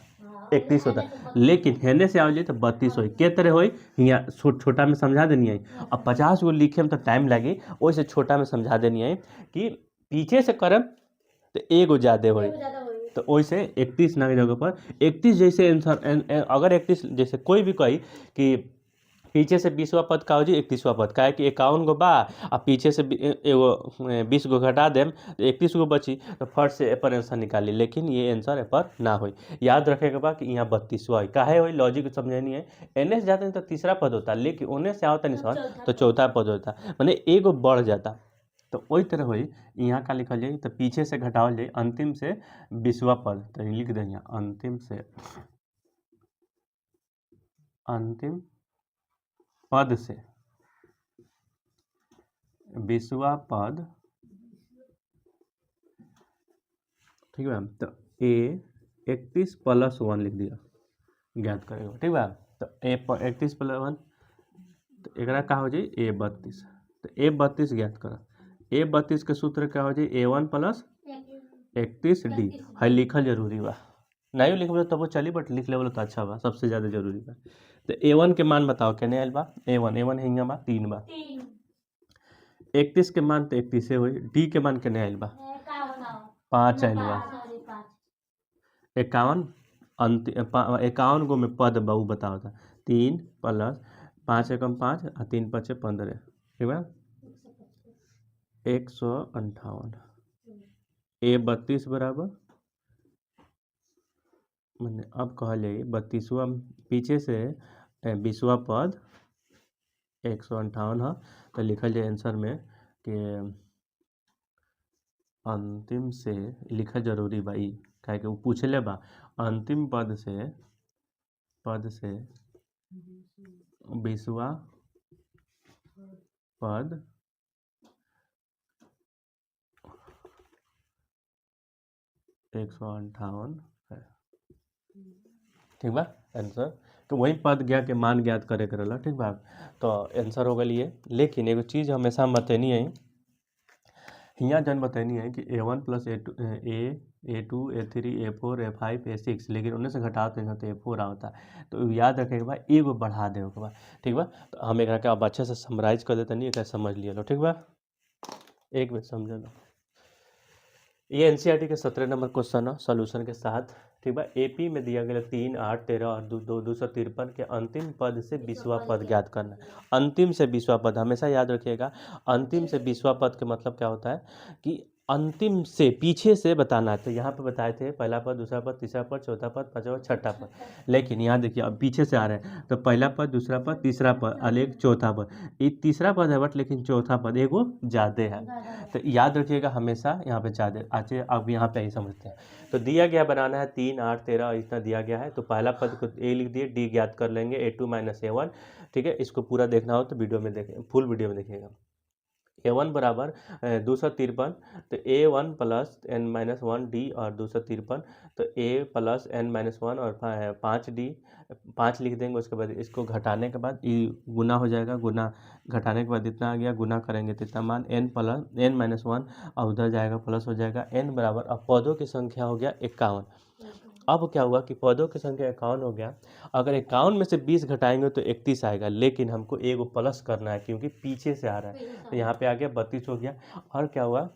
Speaker 1: 31 होता, लेकिन हेने से आवली तो 32 हो के तरह होई। यहाँ छोटा में समझा देनी है। अब 50 गो लिखे में तो टाइम लगी, वैसे छोटा में समझा देनी है कि पीछे से करम तो एगो ज्यादा होई, तो वैसे 31 ना की जगह पर 31 जैसे आंसर। अगर 31 जैसे कोई भी कही कि पीछे से 20वां पद का हो जी 31वां पद का है कि 51 गो बा आ पीछे से एगो 20 गो घटा देम तो 31 गो बची, तो फट से एपर आंसर निकाली, लेकिन ये आंसर एपर ना हो। याद रखेगा बा कि यहाँ 32वां है काहे हो, लॉजिक समझनी है। एने से जाते हैं तो तीसरा पद होता, लेकिन उन्हें से आवता नहीं सर तो चौथा पद होता, मैंने एगो बढ़ जाता। तो वही तरह हुई यहाँ का लिखल जाए तो पीछे से घटावल जाए अंतिम से 20वां पद, तो लिख दें यहाँ अंतिम से अंतिम पद से 20वां पद ठीक है। तो A 31 + 1 लिख दिया ज्ञात करेगा ठीक बा। तो A 31 + 1 तो एकरा का हो जाए A 32। तो A 32 ज्ञात करा। A 32 के सूत्र क्या हो जाए A1 + 31D है लिखल जरूरी बा, नहीं लिख तब वो चली बट लिख ले तो अच्छा बा, सबसे ज़्यादा जरूरी बा। तो A1 के मान बताओ केने आयल बा A1 हिंगा बा 3 बा। 31 के मान तो 31 हुई, D के मान केने आयल बा 5 आयल बा। 51 51 गो में पद बा उ बताओ था 3 + 5 एकम 5 आ 3 × 5 = 15 ठीक बा 158। A 32 बराबर मैंने अब कहल जाए 32वां पीछे से 20वां पद 158 है, तो लिखल जाए आंसर में कि अंतिम से लिखल जरूरी बा ई काहे कि वो पूछले बा अंतिम पद से 20वां पद 158 है ठीक बा आंसर। तो वही पद ज्ञा के मान ज्ञात करे के रहला ठीक बा। तो आंसर हो गई है, लेकिन एगो चीज़ हमेशा बतैनी है यहाँ जन बतैनी है कि A1 + A2 A3 A4 A5 A6, लेकिन उन्हें से घटाते हैं तो A4 आता है। तो याद रखे के बाद एगो बढ़ा दे के बाद ठीक बा। तो हम एक अब अच्छे से समराइज कर देते नहीं समझ लिया लो ठीक बा। एक बार समझ लो ये एनसीईआरटी के 17 नंबर क्वेश्चन है सोल्यूशन के साथ ठीक बा। एपी में दिया गया 3 8 13 और 253 के अंतिम पद से 20वां पद ज्ञात करना। अंतिम से 20वां पद हमेशा याद रखिएगा, अंतिम से 20वां पद के मतलब क्या होता है कि अंतिम से पीछे से बताना है। तो यहाँ पे बताए थे पहला पद, दूसरा पद, तीसरा पद, चौथा पद, पांचवा पद, छठा पद। लेकिन यहाँ देखिए अब पीछे से आ रहे हैं, तो पहला पद, दूसरा पद, तीसरा पद और एक चौथा पद। ये तीसरा पद है बट लेकिन चौथा पद एगो ज़्यादा है, तो याद रखिएगा हमेशा यहाँ पे ज़्यादा। अच्छा अब यहाँ पे ही समझते हैं। तो दिया गया बनाना है 3, 8, 13 इतना दिया गया है। तो पहला पद को ए लिख दिए, डी ज्ञात कर लेंगे A2 - A1। ठीक है, इसको पूरा देखना हो तो वीडियो में देखें, फुल वीडियो में देखिएगा। A1 बराबर 253, तो A1 प्लस n-1 D और 253, तो A प्लस n-1 और 5D, 5 लिख देंगे। उसके बाद इसको घटाने के बाद ये गुना हो जाएगा, गुना घटाने के बाद इतना आ गया, गुना करेंगे तो इतना मान n प्लस n-1 और उधर जाएगा प्लस हो जाएगा n बराबर। अब पौधों की संख्या हो गया 51। अब क्या हुआ कि पौधों की संख्या 51 हो गया। अगर 51 में से 20 घटाएंगे तो 31 आएगा, लेकिन हमको एगो प्लस करना है क्योंकि पीछे से आ रहा है। तो यहाँ पे आ गया 32 हो गया। और क्या हुआ,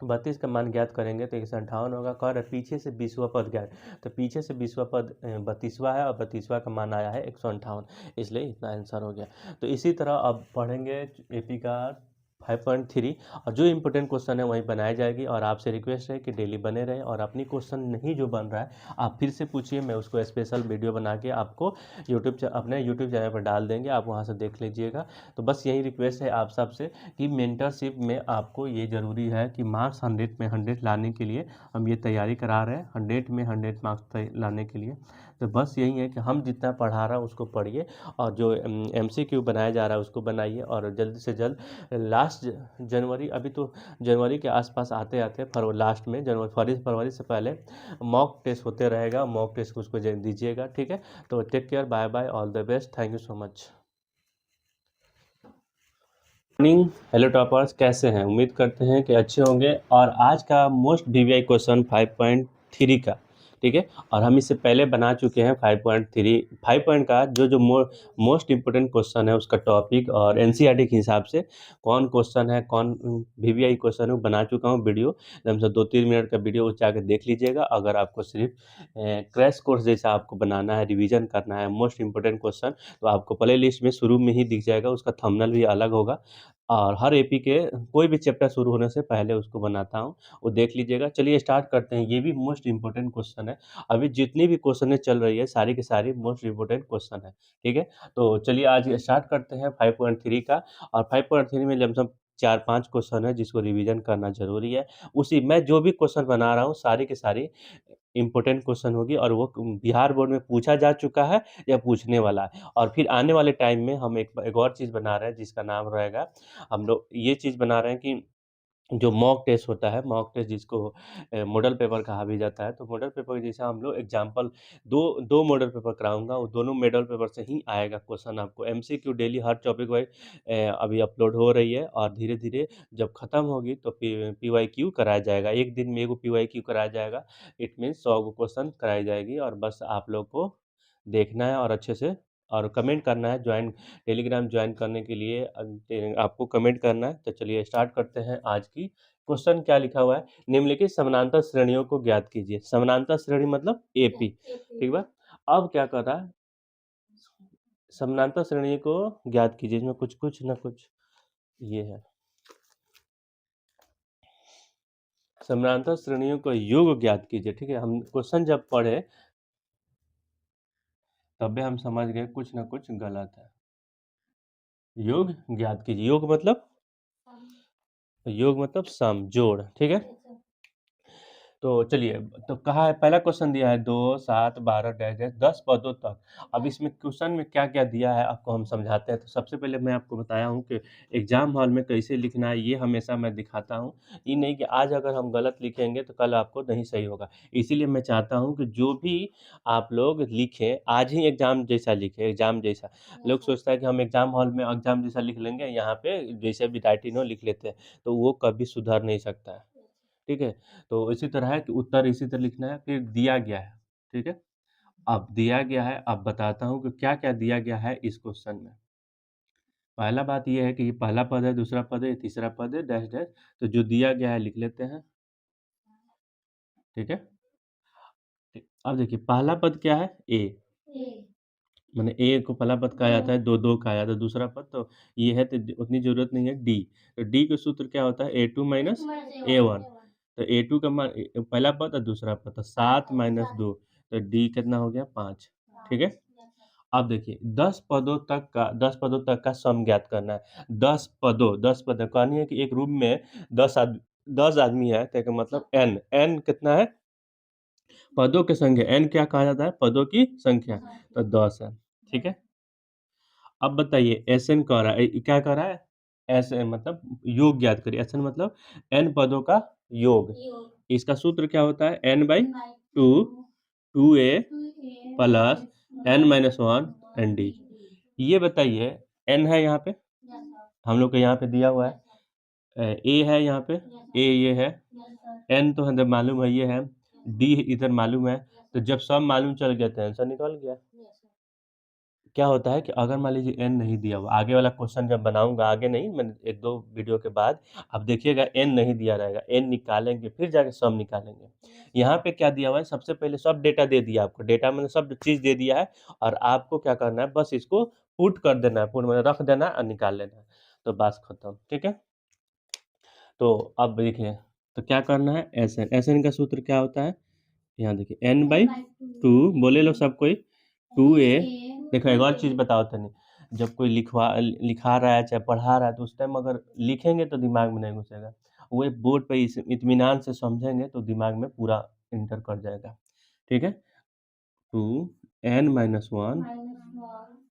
Speaker 1: 32 का मान ज्ञात करेंगे तो 158 होगा। कह रहे पीछे से 20वां पद ज्ञात, तो पीछे से 20वां पद 32वां है और 32वां का मान आया है 158, इसलिए इतना आंसर हो गया। तो इसी तरह अब पढ़ेंगे एपी का 5.3 और जो इम्पोर्टेंट क्वेश्चन है वही बनाई जाएगी। और आपसे रिक्वेस्ट है कि डेली बने रहें और अपनी क्वेश्चन नहीं जो बन रहा है आप फिर से पूछिए, मैं उसको स्पेशल वीडियो बना के आपको अपने यूट्यूब चैनल पर डाल देंगे, आप वहाँ से देख लीजिएगा। तो बस यही रिक्वेस्ट है आप सबसे कि मेंटरशिप में आपको ये ज़रूरी है कि मार्क्स 100 में 100 लाने के लिए हम ये तैयारी करा रहे हैं, 100 में 100 मार्क्स लाने के लिए। तो बस यही है कि हम जितना पढ़ा रहा हूँ उसको पढ़िए और जो MCQ बनाया जा रहा है उसको बनाइए। और जल्द से जल्द लास्ट जनवरी, अभी तो जनवरी के आसपास आते आते लास्ट में फरवरी से पहले मॉक टेस्ट होते रहेगा, मॉक टेस्ट उसको दीजिएगा। ठीक है, तो take care, bye bye, all the best, thank you so much. Morning, hello toppers, कैसे हैं? उम्मीद करते हैं कि अच्छे होंगे। और आज का मोस्ट वीवीआई क्वेश्चन 5.3 का, ठीक है, और हम इससे पहले बना चुके हैं 5.3 5 पॉइंट का जो मोस्ट इंपोर्टेंट क्वेश्चन है उसका टॉपिक और एनसीईआरटी के हिसाब से कौन क्वेश्चन है, कौन वीवीआई क्वेश्चन है, बना चुका हूँ वीडियो। हमसे 2-3 मिनट का वीडियो जाकर देख लीजिएगा। अगर आपको सिर्फ क्रैश कोर्स जैसा आपको बनाना है, रिविजन करना है मोस्ट इंपोर्टेंट क्वेश्चन, तो आपको प्ले लिस्ट में शुरू में ही दिख जाएगा, उसका थंबनेल भी अलग होगा। और हर एपी के कोई भी चैप्टर शुरू होने से पहले उसको बनाता हूँ, वो देख लीजिएगा। चलिए स्टार्ट करते हैं, ये भी मोस्ट इंपॉर्टेंट क्वेश्चन है। अभी जितनी भी क्वेश्चन चल रही है सारी की सारी मोस्ट इंपॉर्टेंट क्वेश्चन है। ठीक है, तो चलिए आज स्टार्ट करते हैं 5.3 का। और 5.3 में लमसम 4-5 क्वेश्चन है जिसको रिवीजन करना जरूरी है। उसी मैं जो भी क्वेश्चन बना रहा हूँ सारी की सारी इंपॉर्टेंट क्वेश्चन होगी और वो बिहार बोर्ड में पूछा जा चुका है या पूछने वाला है। और फिर आने वाले टाइम में हम एक और चीज़ बना रहे हैं जिसका नाम रहेगा, हम लोग ये चीज़ बना रहे हैं कि जो मॉक टेस्ट होता है, मॉक टेस्ट जिसको मॉडल पेपर कहा भी जाता है, तो मॉडल पेपर जैसा हम लोग एग्जाम्पल दो मॉडल पेपर कराऊंगा, वो दोनों मॉडल पेपर से ही आएगा क्वेश्चन आपको। MCQ डेली हर टॉपिक वाइज अभी अपलोड हो रही है और धीरे धीरे जब ख़त्म होगी तो PYQ कराया जाएगा। एक दिन में एगो PYQ कराया जाएगा, इट मीन्स 100 क्वेश्चन कराई जाएगी। और बस आप लोग को देखना है और अच्छे से और कमेंट करना है। टेलीग्राम ज्वाइन करने के लिए आपको कमेंट करना है। तो चलिए स्टार्ट करते हैं। आज की क्वेश्चन क्या लिखा हुआ है, निम्नलिखित समानांतर श्रेणियों को ज्ञात कीजिए। समानांतर श्रेणी मतलब एपी, ठीक बा। अब क्या कर रहा है, समानांतर श्रेणी को ज्ञात कीजिए, इसमें कुछ कुछ ना कुछ ये है। समानांतर श्रेणियों को योग ज्ञात कीजिए। ठीक है, हम क्वेश्चन जब पढ़े तब हम समझ गए कुछ ना कुछ गलत है। योग ज्ञात कीजिए, योग मतलब सम, जोड़। ठीक है, तो चलिए, तो कहा है पहला क्वेश्चन दिया है 2, 7, 12 डैश डैश 10 पदों तक। अब इसमें क्वेश्चन में क्या क्या दिया है आपको हम समझाते हैं। तो सबसे पहले मैं आपको बताया हूँ कि एग्जाम हॉल में कैसे लिखना है, ये हमेशा मैं दिखाता हूँ। ये नहीं कि आज अगर हम गलत लिखेंगे तो कल आपको नहीं सही होगा। इसीलिए मैं चाहता हूँ कि जो भी आप लोग लिखें आज ही एग्जाम जैसा लिखें, एग्जाम जैसा। लोग सोचता है कि हम एग्जाम हॉल में एग्जाम जैसा लिख लेंगे, यहाँ पे जैसे भी राइटिंग हो लिख लेते हैं, तो वो कभी सुधर नहीं सकता है। ठीक है, तो इसी तरह है कि उत्तर इसी तरह लिखना है। फिर दिया गया है, ठीक है, अब दिया गया है, अब बताता हूँ कि क्या क्या दिया गया है इस क्वेश्चन में। पहला बात यह है कि ये पहला पद है, दूसरा पद है, तीसरा पद है, डैश डैश। तो जो दिया गया है लिख लेते हैं। ठीक है, ठीक। अब देखिए पहला पद क्या है, ए, मैंने ए को पहला पद कहा जाता है, दो कहा जाता है दूसरा पद, तो ये है तो उतनी जरूरत नहीं है डी। तो डी का सूत्र क्या होता है, A2 माइनस A1। तो A2 का मान पहला पद और दूसरा पद, तो 7 माइनस 2, तो डी कितना हो गया 5। ठीक है। अब देखिए 10 पदों तक का सम ज्ञात करना है। 10 पद कहनी है कि एक रूम में 10 आदमी है, तो इसका मतलब एन कितना है, पदों की संख्या। एन क्या कहा जाता है, पदों की संख्या, तो 10 है। ठीक है। अब बताइए एस एन कह रहा है, क्या कह रहा है, एस एन मतलब योग ज्ञात करिए। एस एन मतलब एन पदों का योग। इसका सूत्र क्या होता है, n by two, 2a plus n minus one n d. ये बताइए एन है यहाँ पे, हम लोग को यहाँ पे दिया हुआ है, ए है यहाँ पे, ए ये है, एन तो हमें मालूम है ये है, डी इधर मालूम है। तो जब सब मालूम चल गया तो आंसर निकल गया। क्या होता है कि अगर मान लीजिए एन नहीं दिया हुआ, आगे वाला क्वेश्चन जब बनाऊंगा, आगे नहीं, मैंने एक दो वीडियो के बाद, अब देखिएगा एन नहीं दिया रहेगा, एन निकालेंगे फिर जाके सम निकालेंगे। यहाँ पे क्या दिया हुआ है, सबसे पहले सब डेटा दे दिया आपको, डेटा मैंने सब चीज़ दे दिया है, और आपको क्या करना है, बस इसको पुट कर देना है, पुट मतलब रख देना है और निकाल लेना है, तो बस खत्म। ठीक है। तो अब देखिए, तो क्या करना है, एस एन, एस एन का सूत्र क्या होता है, यहाँ देखिए एन बाई टू, बोले लो सब कोई, 2a। देखो एक और चीज़ बताओ तनी, जब कोई लिखा रहा है चाहे पढ़ा रहा है, तो उस टाइम अगर लिखेंगे तो दिमाग में नहीं घुसेगा, वो एक बोर्ड पे इत्मीनान से समझेंगे तो दिमाग में पूरा इंटर कर जाएगा। ठीक है। 2n-1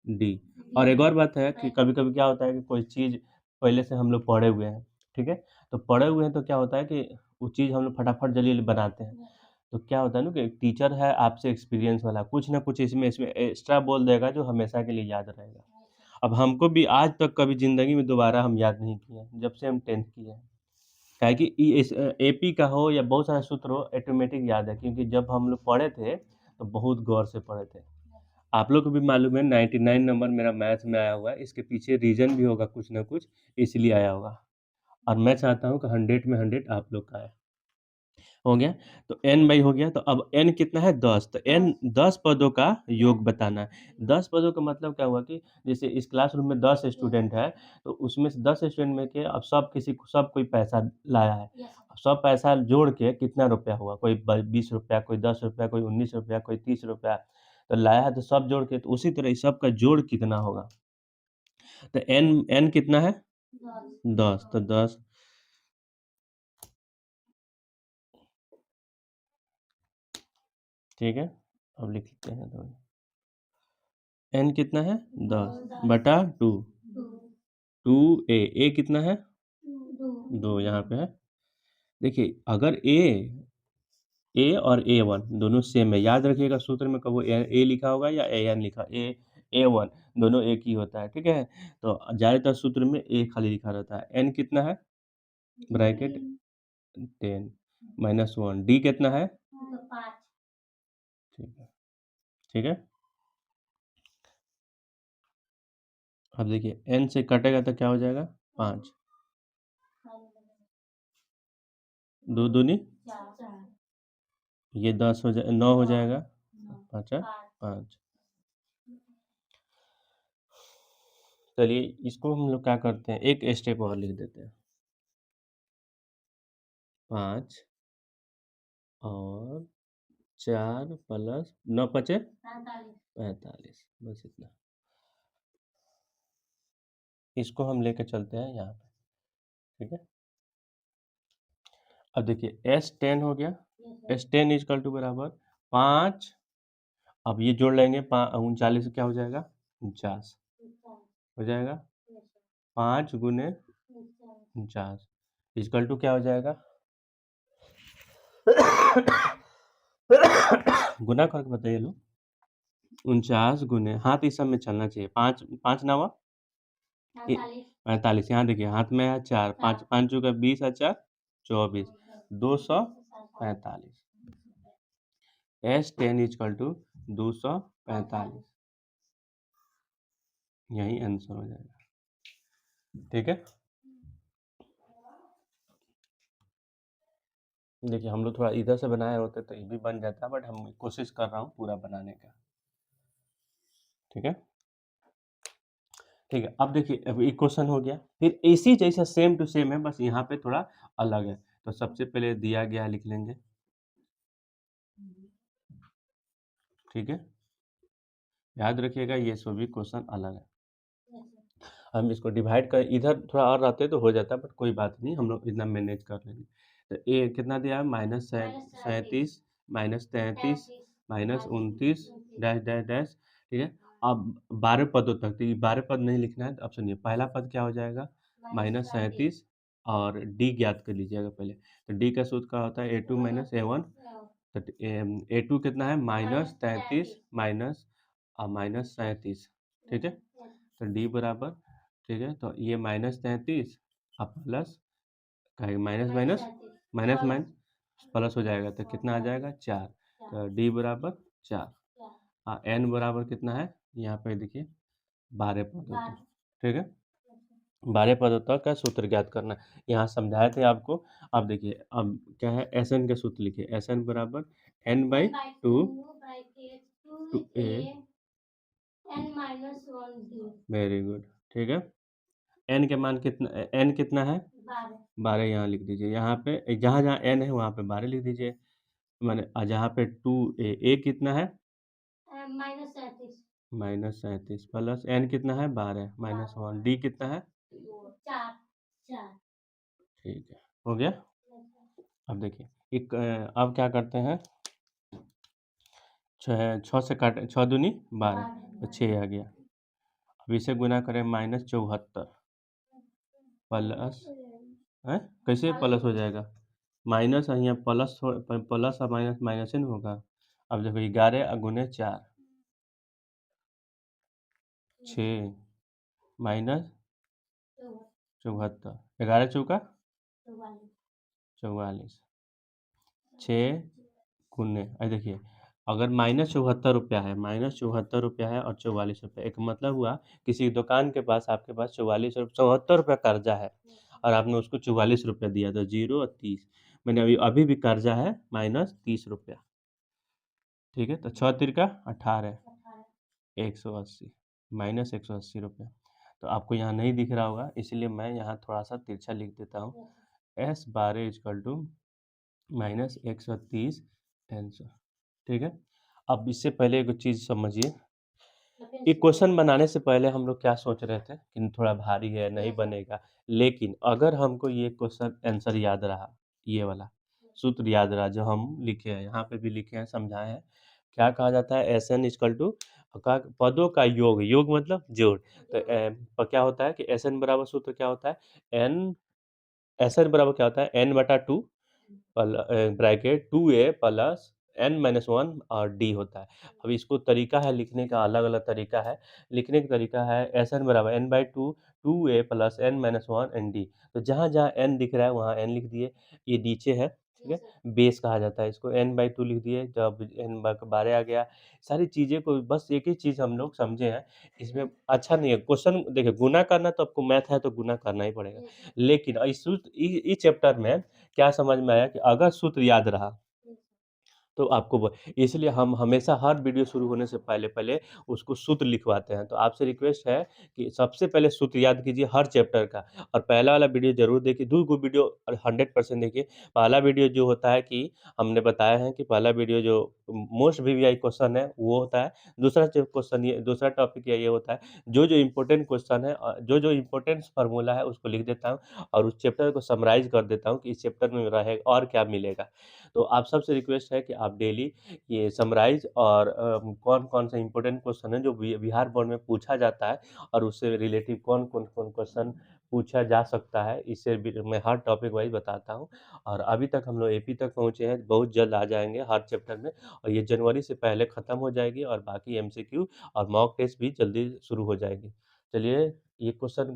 Speaker 1: D. और एक और बात है कि कभी कभी क्या होता है कि कोई चीज़ पहले से हम लोग पढ़े हुए हैं, ठीक है, तो पढ़े हुए हैं तो क्या होता है कि वो चीज़ हम लोग फटाफट जल्दी जल्दी बनाते हैं। तो क्या होता है ना कि टीचर है आपसे एक्सपीरियंस वाला, कुछ ना कुछ इसमें एक्स्ट्रा बोल देगा जो हमेशा के लिए याद रहेगा। अब हमको भी आज तक कभी ज़िंदगी में दोबारा हम याद नहीं किए हैं, जब से हम 10th किए हैं। काहे कि एपी का हो या बहुत सारा सूत्र हो, ऑटोमेटिक याद है, क्योंकि जब हम लोग पढ़े थे तो बहुत गौर से पढ़े थे। आप लोग को भी मालूम है 99 नंबर मेरा मैथ में आया हुआ है, इसके पीछे रीज़न भी होगा कुछ ना कुछ, इसलिए आया होगा। और मैं चाहता हूँ कि 100 में 100 आप लोग का आए। हो गया। तो n बाई हो गया, तो अब n कितना है, 10। तो n 10 पदों का योग बताना है। 10 पदों का मतलब क्या हुआ कि जैसे इस क्लासरूम में 10 स्टूडेंट है, तो उसमें से 10 स्टूडेंट में के अब सब कोई पैसा लाया है। अब सब पैसा जोड़ के कितना रुपया हुआ, कोई 20 रुपया, कोई 10 रुपया, कोई 19 रुपया, कोई 30 रुपया, तो लाया है, तो सब जोड़ के, तो उसी तरह इस सब का जोड़ कितना होगा, तो n कितना है, 10। तो 10, ठीक है, अब लिख लेते हैं तो n कितना है, 10 बटा 2, 2a कितना है, 2 यहाँ पे है। देखिए अगर a और a1 दोनों सेम है, याद रखिएगा सूत्र में कब a लिखा होगा या an लिखा, a1 दोनों एक ही होता है। ठीक है। तो ज़्यादातर सूत्र में a खाली लिखा रहता है। n कितना है, ब्रैकेट 10 माइनस 1, d कितना है, ठीक है। ठीक है। अब देखिए n से कटेगा तो क्या हो जाएगा, 5, 2 दूनी, ये 10 हो जाए, 9 हो जाएगा, 5 5। चलिए इसको हम लोग क्या करते हैं, एक स्टेप और लिख देते हैं, 5 और 4 प्लस 9 पचे 45, बस इतना। इसको हम लेके चलते हैं यहाँ पे। ठीक है। अब देखिए S10 हो गया, S10 इजकल टू बराबर 5, अब ये जोड़ लेंगे, 39 क्या हो जाएगा, 49 हो जाएगा, 5 गुने 49 इजकल टू क्या हो जाएगा, गुना करके बताइए लो, 49 गुने, हाथ इस सब में चलना चाहिए, 5 5 नवा 45, यहाँ देखिए हाथ में है 4, 5 5 चौका 20 और 4 24, 245। S10 इजकल टू 245, यही आंसर हो जाएगा। ठीक है। देखिए हम लोग थोड़ा इधर से बनाए होते तो ये भी बन जाता, बट हम कोशिश कर रहा हूँ पूरा बनाने का। ठीक है। ठीक है, अब देखिए अब एक क्वेश्चन हो गया, फिर इसी जैसा सेम टू सेम है, बस यहाँ पे थोड़ा अलग है। तो सबसे पहले दिया गया लिख लेंगे, ठीक है। याद रखिएगा ये सभी क्वेश्चन अलग है। हम इसको डिवाइड कर, इधर थोड़ा और रहते तो हो जाता, बट कोई बात नहीं, हम लोग इतना मैनेज कर लेंगे। तो ए कितना दिया है, -37 -33 -29 डैश डैश डैश, ठीक है। अब 12 पदों तक, तो ये 12 पद नहीं लिखना है। अब सुनिए, पहला पद क्या हो जाएगा, -37 और डी ज्ञात कर लीजिएगा पहले। तो डी का सूत्र क्या होता है, A2 - A1। तो A2 कितना है, -33 -37, ठीक है। तो डी बराबर, ठीक है, तो ये -33 अब plus minus minus minus minus plus हो जाएगा, तो कितना आ जाएगा 4। तो डी बराबर 4। हाँ, एन बराबर कितना है, यहाँ पे देखिए 12 पद होता है, ठीक है। 12 पदों तक का सूत्र ज्ञात करना है, यहाँ समझाए थे आपको। अब देखिए, अब क्या है, एस एन के सूत्र लिखिए, एस एन बराबर n/2 to a very good, ठीक है। एन के मान कितना, एन कितना है, 12 यहाँ लिख दीजिए, यहाँ पे जहाँ जहाँ एन है वहाँ पे 12 लिख दीजिए। मैंने जहाँ पे 2 ए कितना है, -37 प्लस एन कितना है 12 -1, डी कितना है 4। ठीक है, हो गया। अब देखिए एक अब क्या करते हैं, 6 से काटे, 6 दूनी 12, तो 6 आ गया। अब इसे गुना करें, -74 प्लस है, कैसे प्लस हो जाएगा, माइनस है यहाँ, प्लस प्लस और माइनस माइनस ही नहीं होगा। अब देखो 11 गुने 4, 6 माइनस 74, 11 चौका 44, 6 गुने, अरे देखिए, अगर -74 रुपया है, -74 रुपया है और 44 रुपया, एक मतलब हुआ किसी दुकान के पास आपके पास 74 रुपया कर्जा है और आपने उसको 44 रुपया दिया, तो 0 और 30, मैंने अभी अभी भी कर्जा है -30 रुपया, ठीक है। तो 6 तिरका 18, 180 -180 रुपया। तो आपको यहाँ नहीं दिख रहा होगा, इसलिए मैं यहाँ थोड़ा सा तिरछा लिख देता हूँ, S12 = -130 आंसर, ठीक है। अब इससे पहले एक चीज़ समझिए, ये क्वेश्चन बनाने से पहले हम लोग क्या सोच रहे थे कि थोड़ा भारी है, नहीं बनेगा। लेकिन अगर हमको ये क्वेश्चन आंसर याद रहा, ये वाला सूत्र याद रहा जो हम लिखे हैं, यहाँ पे भी लिखे हैं, समझाए हैं, क्या कहा जाता है, एस एन इक्वल टू पदों का योग, योग मतलब जोड़। तो क्या होता है कि एस एन बराबर सूत्र क्या होता है, एन, एस एन बराबर क्या होता है, n/2 bracket 2a plus n-1 और d होता है। अब इसको तरीका है लिखने का, अलग अलग तरीका है लिखने का, तरीका है एस एन बराबर n/2 2a plus n-1 N D. तो जहाँ जहाँ n दिख रहा है वहाँ n लिख दिए, ये नीचे है, ठीक है, बेस कहा जाता है इसको, n/2 लिख दिए, जब n/12 आ गया। सारी चीज़ें को बस एक ही चीज़ हम लोग समझे हैं, इसमें अच्छा नहीं है क्वेश्चन। देखिए, गुना करना तो आपको मैथ है तो गुना करना ही पड़ेगा, लेकिन इस चैप्टर में क्या समझ में आया कि अगर सूत्र याद रहा तो आपको इसलिए हम हमेशा हर वीडियो शुरू होने से पहले पहले उसको सूत्र लिखवाते हैं। तो आपसे रिक्वेस्ट है कि सबसे पहले सूत्र याद कीजिए हर चैप्टर का, और पहला वाला वीडियो जरूर देखिए, दूसरा वीडियो 100% देखिए। पहला वीडियो जो होता है कि हमने बताया है कि पहला वीडियो जो मोस्ट वीवीआई क्वेश्चन है वो होता है, दूसरा जो क्वेश्चन, ये दूसरा टॉपिक ये होता है जो जो इम्पोर्टेंट क्वेश्चन है, जो जो इम्पोर्टेंट फार्मूला है उसको लिख देता हूँ और उस चैप्टर को समराइज कर देता हूँ कि इस चैप्टर में रहेगा और क्या मिलेगा। तो आप सबसे रिक्वेस्ट है कि आप डेली ये समराइज और कौन-कौन से इम्पोर्टेंट क्वेश्चन है जो बिहार बोर्ड में पूछा जाता है और उससे रिलेटिव कौन-कौन क्वेश्चन पूछा जा सकता है, इससे भी मैं हर टॉपिक वाइज बताता हूँ। और अभी तक हम लोग एपी तक पहुँचे हैं, बहुत जल्द आ जाएँगे हर चैप्टर में, और ये जनवरी से पहले ख़त्म हो जाएगी और बाकी एमसीक्यू और मॉक टेस्ट भी जल्दी शुरू हो जाएगी। चलिए ये क्वेश्चन,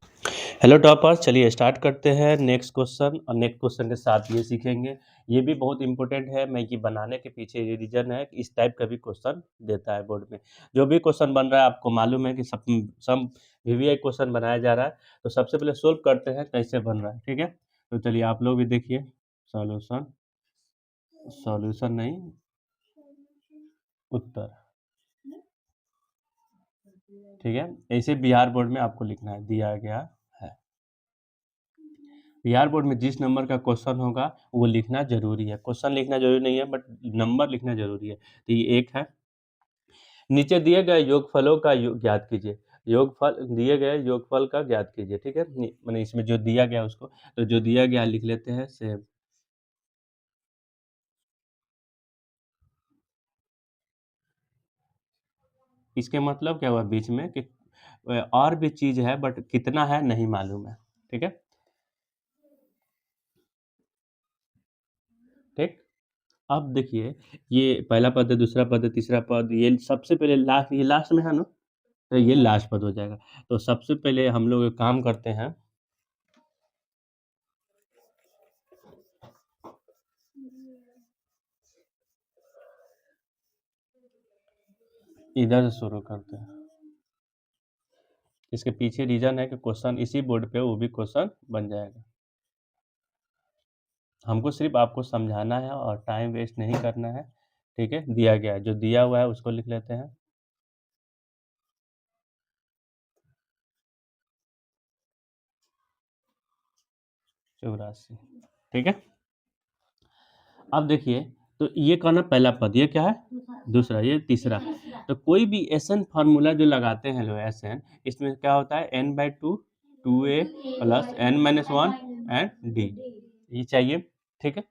Speaker 1: हेलो टॉपर्स, चलिए स्टार्ट करते हैं नेक्स्ट क्वेश्चन, और नेक्स्ट क्वेश्चन के साथ ये सीखेंगे, ये भी बहुत इंपॉर्टेंट है, मैं ये बनाने के पीछे ये रीजन है कि इस टाइप का भी क्वेश्चन देता है बोर्ड में। जो भी क्वेश्चन बन रहा है आपको मालूम है कि सब वीवीआई क्वेश्चन बनाया जा रहा है, तो सबसे पहले सोल्व करते हैं कैसे बन रहा है, ठीक है। तो चलिए आप लोग भी देखिए, सॉल्यूशन, सॉल्यूशन नहीं, उत्तर, ठीक है, ऐसे बिहार बोर्ड में आपको लिखना है, दिया गया है। बिहार बोर्ड में जिस नंबर का क्वेश्चन होगा वो लिखना जरूरी है। क्वेश्चन लिखना जरूरी नहीं है, बट नंबर लिखना जरूरी है। तो ये एक है। नीचे दिए गए योगफलों का ज्ञात कीजिए। योगफल दिए गए योगफल का ज्ञात कीजिए। ठीक है, मैंने इसमें जो दिया गया उसको, तो जो दिया गया लिख लेते हैं सेम। इसके मतलब क्या हुआ बीच में कि और भी चीज है बट कितना है नहीं मालूम है। ठीक है, ठीक। अब देखिए, ये पहला पद है, दूसरा पद है, तीसरा पद, ये सबसे पहले लास्ट, ये लास्ट में है ना, तो ये लास्ट पद हो जाएगा। तो सबसे पहले हम लोग एक काम करते हैं, इधर से शुरू करते हैं। इसके पीछे रीजन है कि क्वेश्चन इसी बोर्ड पे वो भी क्वेश्चन बन जाएगा। हमको सिर्फ आपको समझाना है और टाइम वेस्ट नहीं करना है। ठीक है, दिया गया है, जो दिया हुआ है उसको लिख लेते हैं। 84। ठीक है, अब देखिए, तो ये कहना पहला पद, ये क्या है दूसरा, ये तीसरा। तो कोई भी एसएन फार्मूला जो लगाते हैं लोग एसएन, इसमें क्या होता है n/2, 2a plus n-1 and D, ये चाहिए। ठीक है,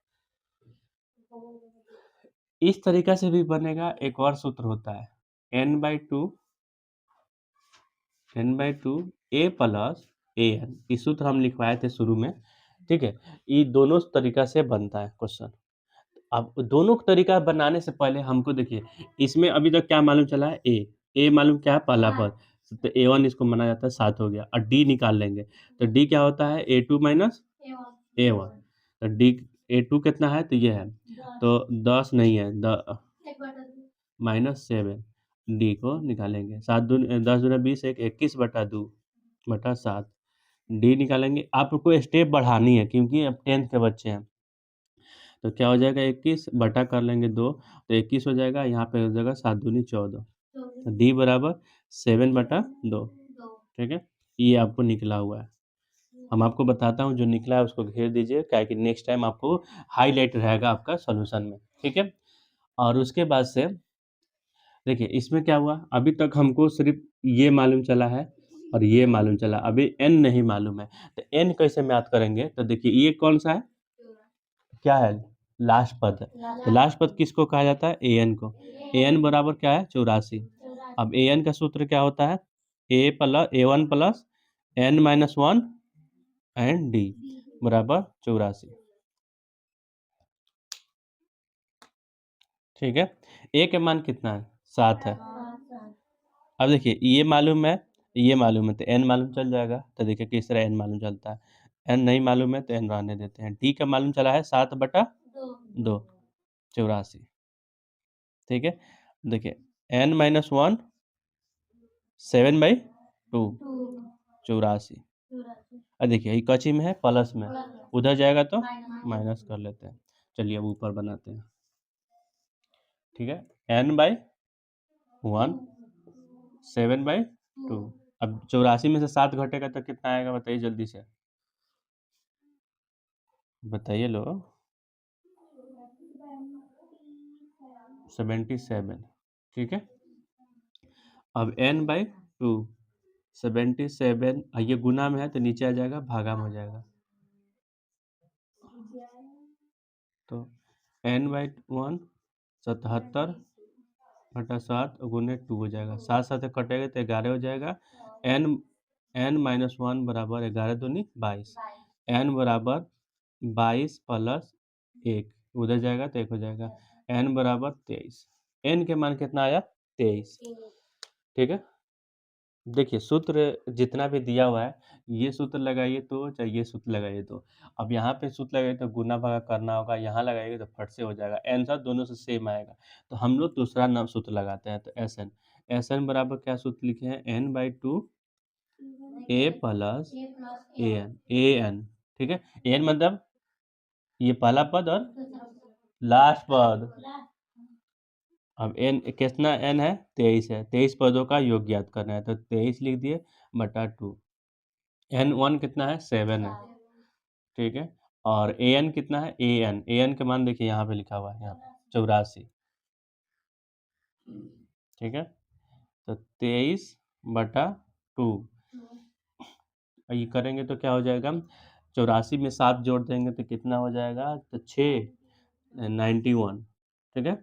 Speaker 1: इस तरीका से भी बनेगा। एक और सूत्र होता है n/2 a प्लस an, इस सूत्र हम लिखवाए थे शुरू में। ठीक है, ये दोनों तरीका से बनता है क्वेश्चन। अब दोनों तरीका बनाने से पहले हमको देखिए, इसमें अभी तक क्या मालूम चला है, ए मालूम क्या है, पहला पद। तो A1 इसको माना जाता है 7 हो गया, और डी निकाल लेंगे। तो डी क्या होता है, A2 माइनस A1। तो डी A2 कितना है, तो ये है, तो 10 नहीं है, -7, डी को निकालेंगे। 10 दूनी 20, 21/2/7, डी निकालेंगे। आपको स्टेप बढ़ानी है क्योंकि अब 10th के बच्चे हैं। तो क्या हो जाएगा, 21 बटा कर लेंगे 2, तो 21 हो जाएगा। यहाँ पे हो जाएगा 7 दूनी 14, तो डी बराबर 7/2। ठीक है, ये आपको निकला हुआ है। हम आपको बताता हूँ, जो निकला है उसको घेर दीजिए, क्या है कि नेक्स्ट टाइम आपको हाईलाइट रहेगा आपका सॉल्यूशन में। ठीक है, और उसके बाद से देखिए इसमें क्या हुआ, अभी तक हमको सिर्फ ये मालूम चला है और ये मालूम चला, अभी एन नहीं मालूम है। तो एन कैसे मैथ करेंगे, तो देखिए ये कौन सा है, क्या है, लास्ट पद है। तो लास्ट पद किसको कहा जाता है, ए एन को। ए एन बराबर क्या है, 84। अब ए एन का सूत्र क्या होता है, A1 plus n-1 and D बराबर 84। ठीक है, ए के मान कितना है, 7 है। अब देखिए ये मालूम है, ये मालूम है, तो एन मालूम चल जाएगा। तो देखिए किस तरह एन मालूम चलता है, एन नहीं मालूम है तो एन रहने देते हैं। डी का मालूम चला है 7/2, 84। ठीक है, देखिए n-1 7/2, 84। अब देखिए ये कची में है, प्लस में, उधर जाएगा तो माइनस कर लेते हैं। चलिए अब ऊपर बनाते हैं। ठीक है, n/1 7/2। अब 84 में से 7 घटेगा तो कितना आएगा, बताइए जल्दी से, बताइए लो। 77। ठीक है, अब n/2, 77, ये गुना में है तो नीचे आ जाएगा, भागा में हो जाएगा। तो n/1 77/7 गुने 2 हो जाएगा, 7 कटेगा तो 11 हो जाएगा। n-1 बराबर 11 दूनी 22, n बराबर 22 प्लस 1, उधर जाएगा तो 1 हो जाएगा। n बराबर 23, n के मान कितना आया, 23। ठीक है, देखिए सूत्र जितना भी दिया हुआ है, ये सूत्र लगाइए तो चाहे ये सूत्र लगाइए तो, अब यहाँ पे सूत्र लगाइए तो गुना भागा करना होगा, यहाँ लगाइए तो फट से हो जाएगा, आंसर दोनों से सेम आएगा। तो हम लोग दूसरा नाम सूत्र लगाते हैं, तो एस एन बराबर क्या सूत्र लिखे हैं, n/2 a plus A N. ठीक है, एन मतलब ये पहला पद और लास्ट पद, अब एन कितना एन है 23 है, 23 पदों का योग ज्ञात करना है, तो 23 लिख दिए बटा 2। एन वन कितना है 7 है, ठीक है। और ए एन कितना है, ए एन का मान देखिए यहाँ पे लिखा हुआ है, यहाँ पे 84, ठीक है। तो 23/2 ये करेंगे तो क्या हो जाएगा, 84 में 7 जोड़ देंगे तो कितना हो जाएगा, तो 691, ठीक है।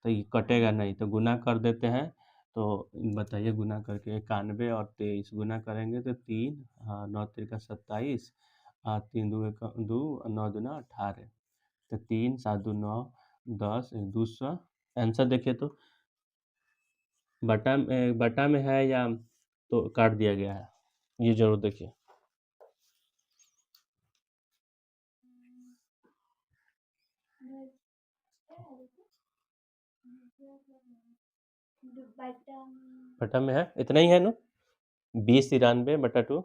Speaker 1: तो ये कटेगा नहीं, तो गुना कर देते हैं। तो बताइए गुना करके 91 और 23 गुना करेंगे तो 3, हाँ 9 3 27, 3 2 2, 9 दूना 18, तो 3 7 2 9 10 200। आंसर देखिए तो बटा में है या तो काट दिया गया है, ये जरूर देखिए। बटा में है, इतना ही है ना, 2093/2।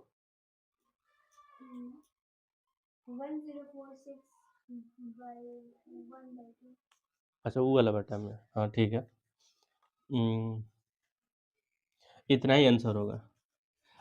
Speaker 1: अच्छा वो वाला बटा में, हाँ ठीक है। इतना ही आंसर होगा।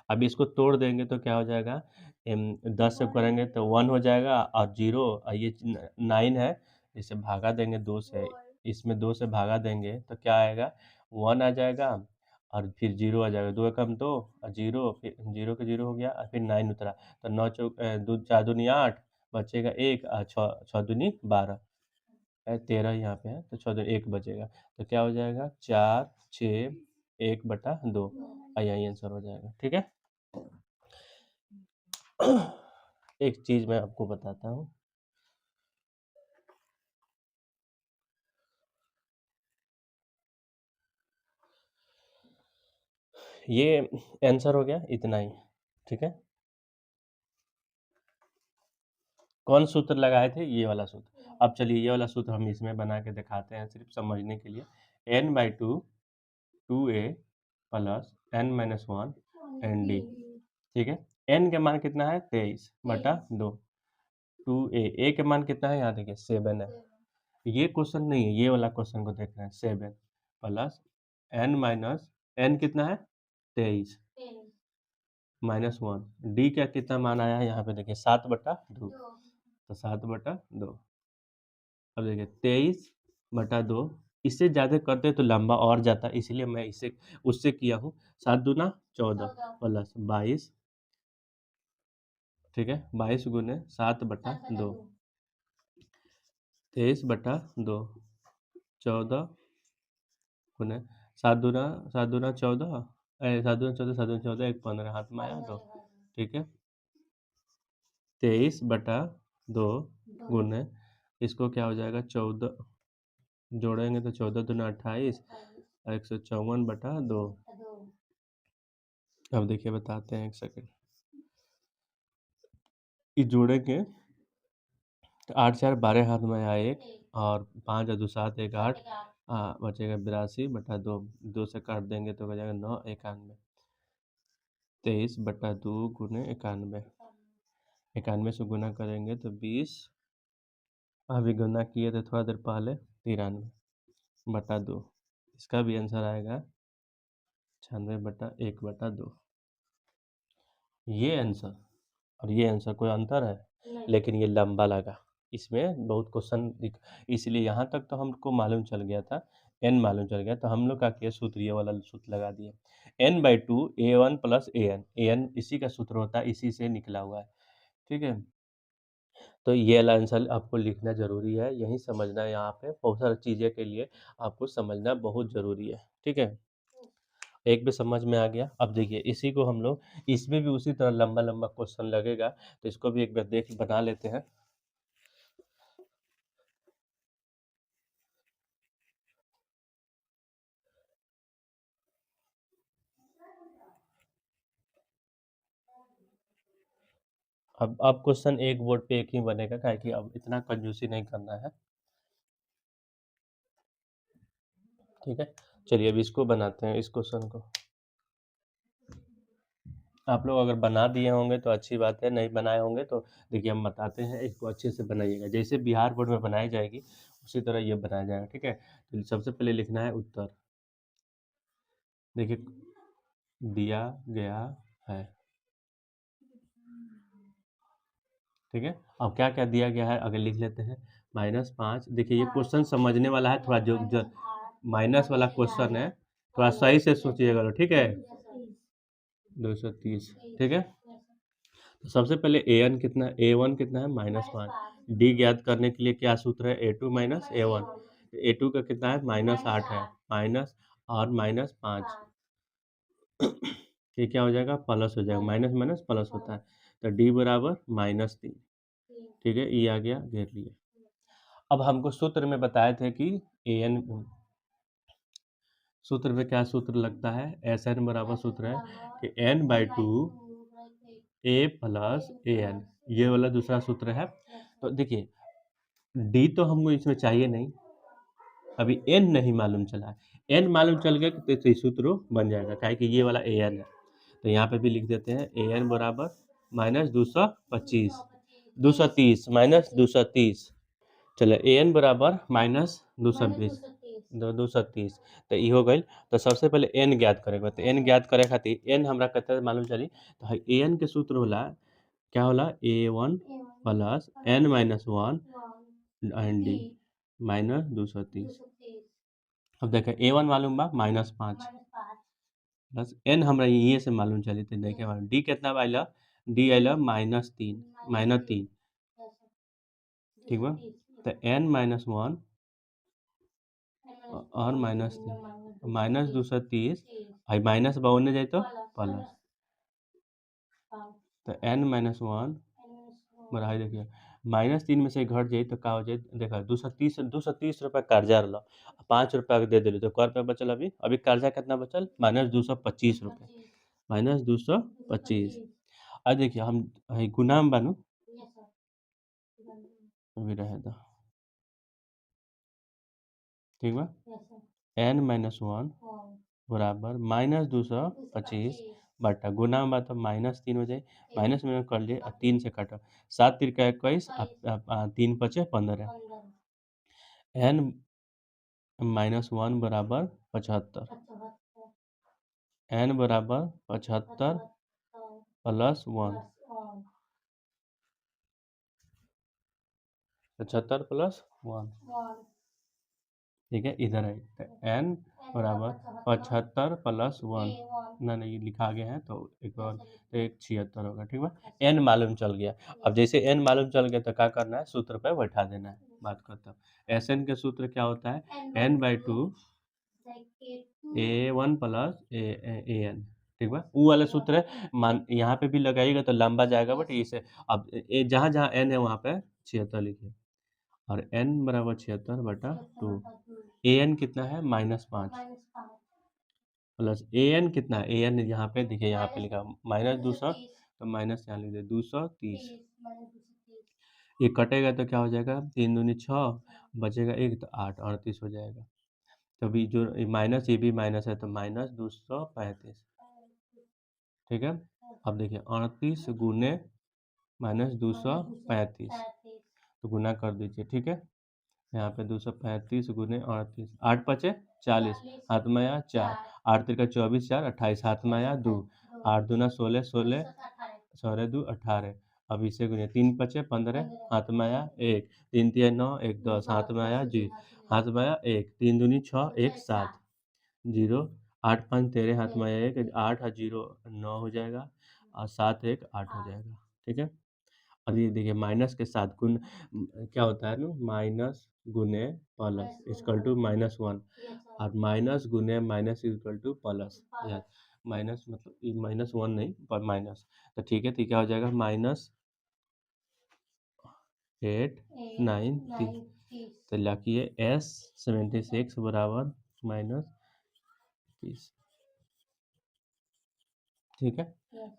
Speaker 1: अब इसको तोड़ देंगे तो क्या हो जाएगा, 10 से करेंगे तो 1 हो जाएगा, और 0 और ये 9 है, इसे भागा देंगे 2 से, इसमें 2 से भागा देंगे तो क्या आएगा, 1 आ जाएगा, और फिर 0 आ जाएगा, 2 एकम 2 और 0, फिर 0 के 0 हो गया, और फिर 9 उतरा, तो 9 चौक 2 4 दूनी 8, बचेगा 1, और 6 दूनी 12 है, 13 यहाँ पे है, तो 6 दूनी 1 बचेगा, तो क्या हो जाएगा 4 6 1/2, और यही आंसर हो जाएगा, ठीक है। एक चीज मैं आपको बताता हूँ, ये आंसर हो गया इतना ही, ठीक है। कौन सूत्र लगाए थे, ये वाला सूत्र। अब चलिए ये वाला सूत्र हम इसमें बना के दिखाते हैं सिर्फ समझने के लिए। n/2 2a plus n-1 nd, ठीक है। n के मान कितना है 23/2, 2a के मान कितना है, यहाँ देखिए 7 है। ये क्वेश्चन नहीं है, ये वाला क्वेश्चन को देख रहे हैं, 7 प्लस n कितना है 23 -1, डी का कितना मान आया है, यहाँ पे देखिए 7/2, तो 7/2। अब देखिए 23/2, इससे ज़्यादा करते तो लंबा और जाता, इसलिए मैं इसे उससे किया हूँ। 7 दूना 14 प्लस 22, ठीक है, 22 गुने 7/2, 23/2, 14 गुने 7 दूना 14, 7 दूना 14, 1 15 हाथ में आया 2, ठीक है। 23/2 गुने, इसको क्या हो जाएगा 14, जोड़ेंगे तो 14 दूना 28, 154/2। अब देखिए बताते हैं, एक सेकंड, ये जोड़ेंगे तो 8 4 12 हाथ में आया 1, और 5 और 2 7 1 8, बचेगा 82/2, 2 से काट देंगे तो बचेगा 9 91, 23/2 गुने 91, 91 से गुना करेंगे तो 20, अभी गुना किए थे थोड़ा देर पहले, 93/2, इसका भी आंसर आएगा 96/1/2। ये आंसर और ये आंसर कोई अंतर है, लेकिन ये लंबा लगा, इसमें बहुत क्वेश्चन इसलिए यहाँ तक तो हमको मालूम चल गया था, n मालूम चल गया, तो हम लोग का किया सूत्र ये वाला सूत्र लगा दिए, n/2 a1 प्लस an इसी का सूत्र होता है, इसी से निकला हुआ है, ठीक है। तो ये वाला आंसर आपको लिखना जरूरी है, यही समझना है, यहाँ पे बहुत सारी चीज़ें के लिए आपको समझना बहुत जरूरी है, ठीक है। एक भी समझ में आ गया। अब देखिए इसी को हम लोग, इसमें भी उसी तरह लंबा लंबा क्वेश्चन लगेगा, तो इसको भी एक बार देख बना लेते हैं। अब क्वेश्चन एक बोर्ड पे एक ही बनेगा, काहे कि अब इतना कंजूसी नहीं करना है, ठीक है। चलिए अब इसको बनाते हैं, इस क्वेश्चन को। आप लोग अगर बना दिए होंगे तो अच्छी बात है, नहीं बनाए होंगे तो देखिए हम बताते हैं, इसको अच्छे से बनाइएगा, जैसे बिहार बोर्ड में बनाई जाएगी उसी तरह ये बनाया जाएगा, ठीक है। तो सबसे पहले लिखना है उत्तर, देखिए दिया गया है, ठीक है। अब क्या क्या दिया गया है अगर लिख लेते हैं, -5, देखिए ये क्वेश्चन समझने वाला है, थोड़ा जो माइनस वाला क्वेश्चन है थोड़ा सही से सोचिएगा, तो ठीक है। 230, ठीक है। तो सबसे पहले ए कितना है, A1 कितना है -5, डी ज्ञात करने के लिए क्या सूत्र है, A2 माइनस A1, A2 का कितना है -8 है, माइनस और -5, ये क्या हो जाएगा प्लस हो जाएगा, माइनस माइनस प्लस होता है, तो डी बराबर -3, ठीक है, ये आ गया घेर लिए। अब हमको सूत्र में बताए थे कि एन, सूत्र में क्या सूत्र लगता है, एस एन बराबर सूत्र है कि n/2 a plus A N, ये वाला दूसरा सूत्र है। तो देखिए डी तो हमको इसमें चाहिए नहीं, अभी एन नहीं मालूम चला है, एन मालूम चल गया तो सूत्र बन जाएगा, क्या कि ये वाला ए एन है, तो यहाँ पे भी लिख देते हैं ए एन बराबर -225, 230 -230, चलो ए एन बराबर -220, 230, तो ये हो गई। तो सबसे पहले एन ज्ञात करेगा, तो एन ज्ञात करे खातिर एन हमरा कहते मालूम चली, तो ए एन के सूत्र होला क्या होला, A1 plus n-1 and D -230। अब देखें A1 मालूम बा -5 प्लस n हमरा ये से मालूम चली, तो देखे डी कितना आइला, डी आइला -3, ठीक बा, तो n-1 और -3, -230, भाई माइनस बा ओने जाए तो प्लस, तो n-1 बढ़ाई, देखिए -3 में से घट जाए तो का हो जाए, देखा 230 रुपया कर्जा रहा, 5 रुपया दे दिली तो क रुपया बचल, अभी अभी कर्जा कितना बचल -225 रुपया, -225। अब देखिए हम गुना में बानू, अभी रहे दो, ठीक बा, n-1 बराबर -225 बटा गुना में बात -3 हो जाए, माइनस में कर लिए 3 से काटो, 7 × 21, 3 × 5 = 15, n-1 बराबर 75, n बराबर 75 प्लस 1, 75 प्लस 1, ठीक है, इधर है, तो n बराबर 75 प्लस 1, ना नहीं लिखा गया है तो एक और, तो 76 होगा, ठीक है, n मालूम चल गया। अब जैसे n मालूम चल गया तो क्या करना है, सूत्र पे बैठा देना है, बात करता हूँ। एस एन के सूत्र क्या होता है, n/2 A1 plus A N, ठीक बा, वो वाला सूत्र है, मान यहाँ पे भी लगाइएगा तो लंबा जाएगा, बट इसे अब जहाँ जहाँ n है वहाँ पे 76 लिखिए, और n बराबर 76 बटा 2, ए एन कितना है -5 प्लस ए एन कितना है, ए एन यहाँ पे देखिए, यहाँ पे लिखा -200, तो माइनस यहाँ लिख दे 230, ये कटेगा तो क्या हो जाएगा, 3 दूनी 6, बचेगा 1 तो 8, 38 हो जाएगा। तभी जो माइनस, ये भी माइनस है तो -235, ठीक है। अब देखिए 38 गुने -235, तो गुना कर दीजिए, ठीक है। यहाँ पे 235 गुने 38, 8 पचे 40, हाथ में आया 4, 8 तिरका 24, 4 28, हाथ में आया 2, 8 दूना 16, 16 16 2 18, अब इसे गुने 3 पचे 15, हाथ में आया 1, 3 तिया 9, 1 10, हाथ में आया जी, हाथ में आया 1, 3 दूनी 6, 1 7, 0, 8 5 13, हाथ में आया 1, 8 और 0 9 हो जाएगा, और 7 1 8 हो जाएगा, ठीक है। और ये देखिए माइनस के साथ गुण क्या होता है ना, माइनस गुने प्लस इक्वल टू -1, और माइनस गुने माइनस इक्वल टू प्लस, या माइनस मतलब -1 नहीं पर माइनस, तो ठीक है, तो क्या हो जाएगा -8 9 तो लिखिए S76 बराबर -30, ठीक है।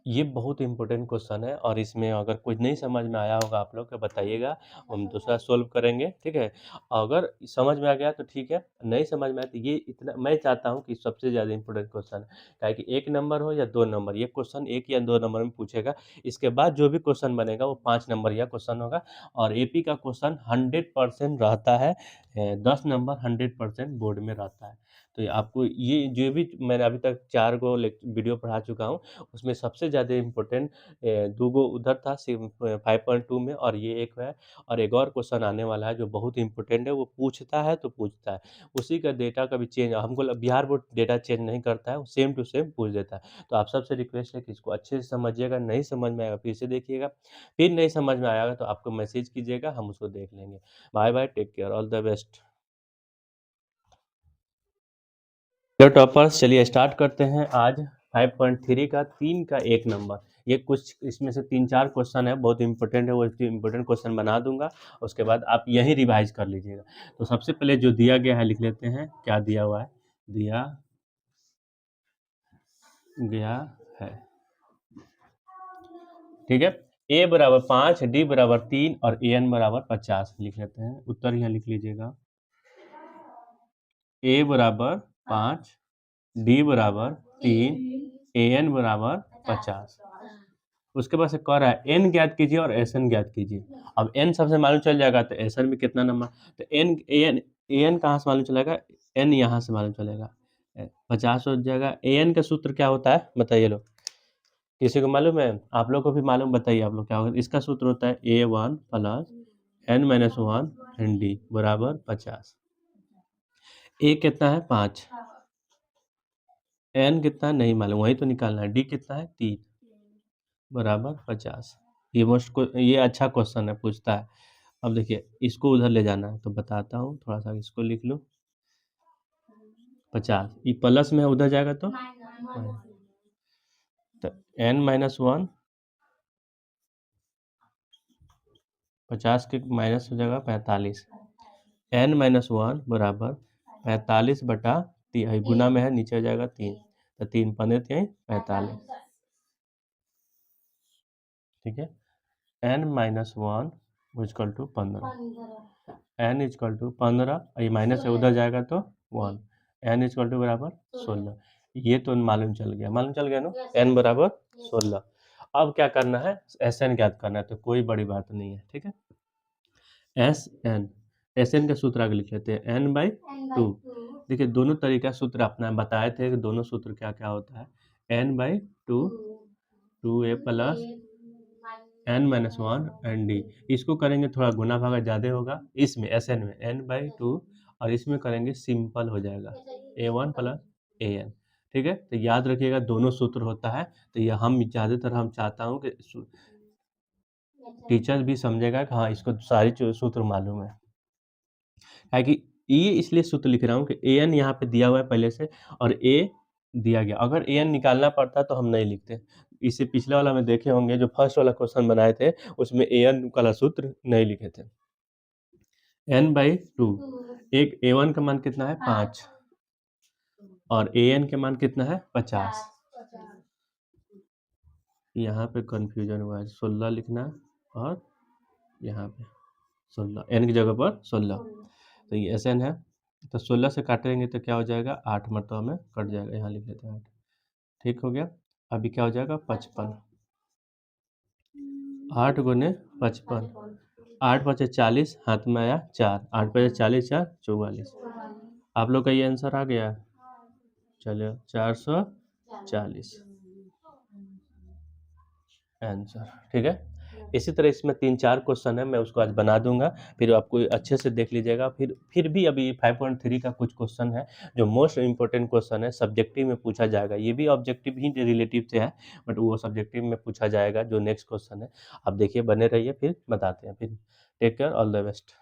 Speaker 1: ये बहुत इंपॉर्टेंट क्वेश्चन है और इसमें अगर कुछ नहीं समझ में आया होगा आप लोग को बताइएगा, हम दूसरा सोल्व करेंगे, ठीक है। अगर समझ में आ गया तो ठीक है, नहीं समझ में आया तो ये इतना मैं चाहता हूँ कि सबसे ज़्यादा इंपॉर्टेंट क्वेश्चन है, क्या कि 1 नंबर हो या 2 नंबर, ये क्वेश्चन 1 या 2 नंबर में पूछेगा। इसके बाद जो भी क्वेश्चन बनेगा वो 5 नंबर या क्वेश्चन होगा और एपी का क्वेश्चन 100% रहता है, 10 नंबर 100% बोर्ड में रहता है। तो ये आपको ये जो भी मैंने अभी तक 4 गो वीडियो पढ़ा चुका हूँ, उसमें सबसे ज़्यादा इम्पोर्टेंट 2 गो उधर था 5.2 में और ये एक है। और एक और क्वेश्चन आने वाला है जो बहुत इम्पोर्टेंट है, वो पूछता है तो पूछता है। उसी का डेटा कभी चेंज हमको बिहार बोर्ड डेटा चेंज नहीं करता है, वो सेम टू सेम पूछ देता है। तो आप सबसे रिक्वेस्ट है कि इसको अच्छे से समझिएगा, नहीं समझ में आएगा फिर से देखिएगा, फिर नहीं समझ में आएगा तो आपको मैसेज कीजिएगा, हम उसको देख लेंगे। Bye bye, take care, all the best. Hello toppers, चलिए स्टार्ट करते हैं आज 5.3 का 3 का 1 नंबर। ये कुछ इसमें से 3-4 क्वेश्चन है, बहुत इंपॉर्टेंट है, वो इंपॉर्टेंट क्वेश्चन बना दूंगा, उसके बाद आप यही रिवाइज कर लीजिएगा। तो सबसे पहले जो दिया गया है लिख लेते हैं, क्या दिया हुआ है, दिया गया है, ठीक है। ए बराबर 5, डी बराबर 3 और ए एन बराबर 50 लिख लेते हैं। उत्तर यहाँ लिख लीजिएगा, ए बराबर 5, डी बराबर 3, ए एन बराबर 50। उसके बाद से कह रहा है एन ज्ञात कीजिए और एस एन ज्ञात कीजिए। अब एन सबसे मालूम चल जाएगा तो एस एन में कितना नंबर, तो एन कहाँ से मालूम चलेगा, एन यहाँ से मालूम चलेगा, 50 हो जाएगा। ए एन का सूत्र क्या होता है बताइए लोग, किसी को मालूम है, आप लोग को भी मालूम, बताइए आप लोग क्या होगा। इसका सूत्र होता है A1 plus n-1 N D बराबर 50। ए कितना है 5, एन कितना है नहीं मालूम, वही तो निकालना है, डी कितना है 3 बराबर 50। ये अच्छा क्वेश्चन है, पूछता है। अब देखिए इसको उधर ले जाना है तो बताता हूँ, थोड़ा सा इसको लिख लो। 50 ये प्लस में है, उधर जाएगा तो n-1 50 के माइनस हो जाएगा 45, n-1 बराबर 45 बटा 3, गुना में है नीचे हो जाएगा 3, तो 3 पंद्रह 45, ठीक है। n-1 equal to 15, n equal to 15, ये माइनस से उधर जाएगा तो 1, n इजकल टू बराबर 16। ये तो मालूम चल गया ना, n बराबर 16। अब क्या करना है, एस एन ज्ञात करना है, तो कोई बड़ी बात नहीं है, ठीक है। एस एन का सूत्र आगे लिख लेते हैं, n/2। देखिए दोनों तरीका सूत्र अपना बताए थे कि दोनों सूत्र क्या क्या होता है, n/2, 2a plus n-1 N D. इसको करेंगे थोड़ा गुना भागा ज़्यादा होगा, इसमें एस एन में n/2 और इसमें करेंगे सिंपल हो जाएगा A1 प्लस AN, ठीक है। तो याद रखिएगा दोनों सूत्र होता है, तो ये हम ज़्यादातर हम चाहता हूँ कि टीचर भी समझेगा कि हाँ इसको सारी सूत्र मालूम है कि ये इसलिए सूत्र लिख रहा हूँ कि ए एन यहाँ पे दिया हुआ है पहले से और ए दिया गया, अगर ए एन निकालना पड़ता तो हम नहीं लिखते। इससे पिछले वाला में देखे होंगे जो फर्स्ट वाला क्वेश्चन बनाए थे, उसमें ए एन वाला सूत्र नहीं लिखे थे। n/2, एक A1 का मान कितना है 5 और AN के मान कितना है 50। यहाँ पे कंफ्यूजन हुआ है, 16 लिखना है और यहाँ पे 16, n की जगह पर 16, तो ये SN है। तो 16 से काटेंगे तो क्या हो जाएगा, 8 मरतबा में कट जाएगा, यहाँ लिख लेते हैं 8, ठीक हो गया। अभी क्या हो जाएगा 55, 8 गुने 55, 8 5 40, हाथ में आया 4, 8 5 40, 4 44। आप लोग का ये आंसर आ गया, चलिए 440 आंसर, ठीक है। इसी तरह इसमें 3-4 क्वेश्चन है, मैं उसको आज बना दूंगा, फिर आपको अच्छे से देख लीजिएगा। फिर भी अभी 5.3 का कुछ क्वेश्चन है जो मोस्ट इंपॉर्टेंट क्वेश्चन है, सब्जेक्टिव में पूछा जाएगा, ये भी ऑब्जेक्टिव ही रिलेटिव से है, बट वो सब्जेक्टिव में पूछा जाएगा जो नेक्स्ट क्वेश्चन है। आप देखिए, बने रहिए, फिर बताते हैं, फिर take care, all the best.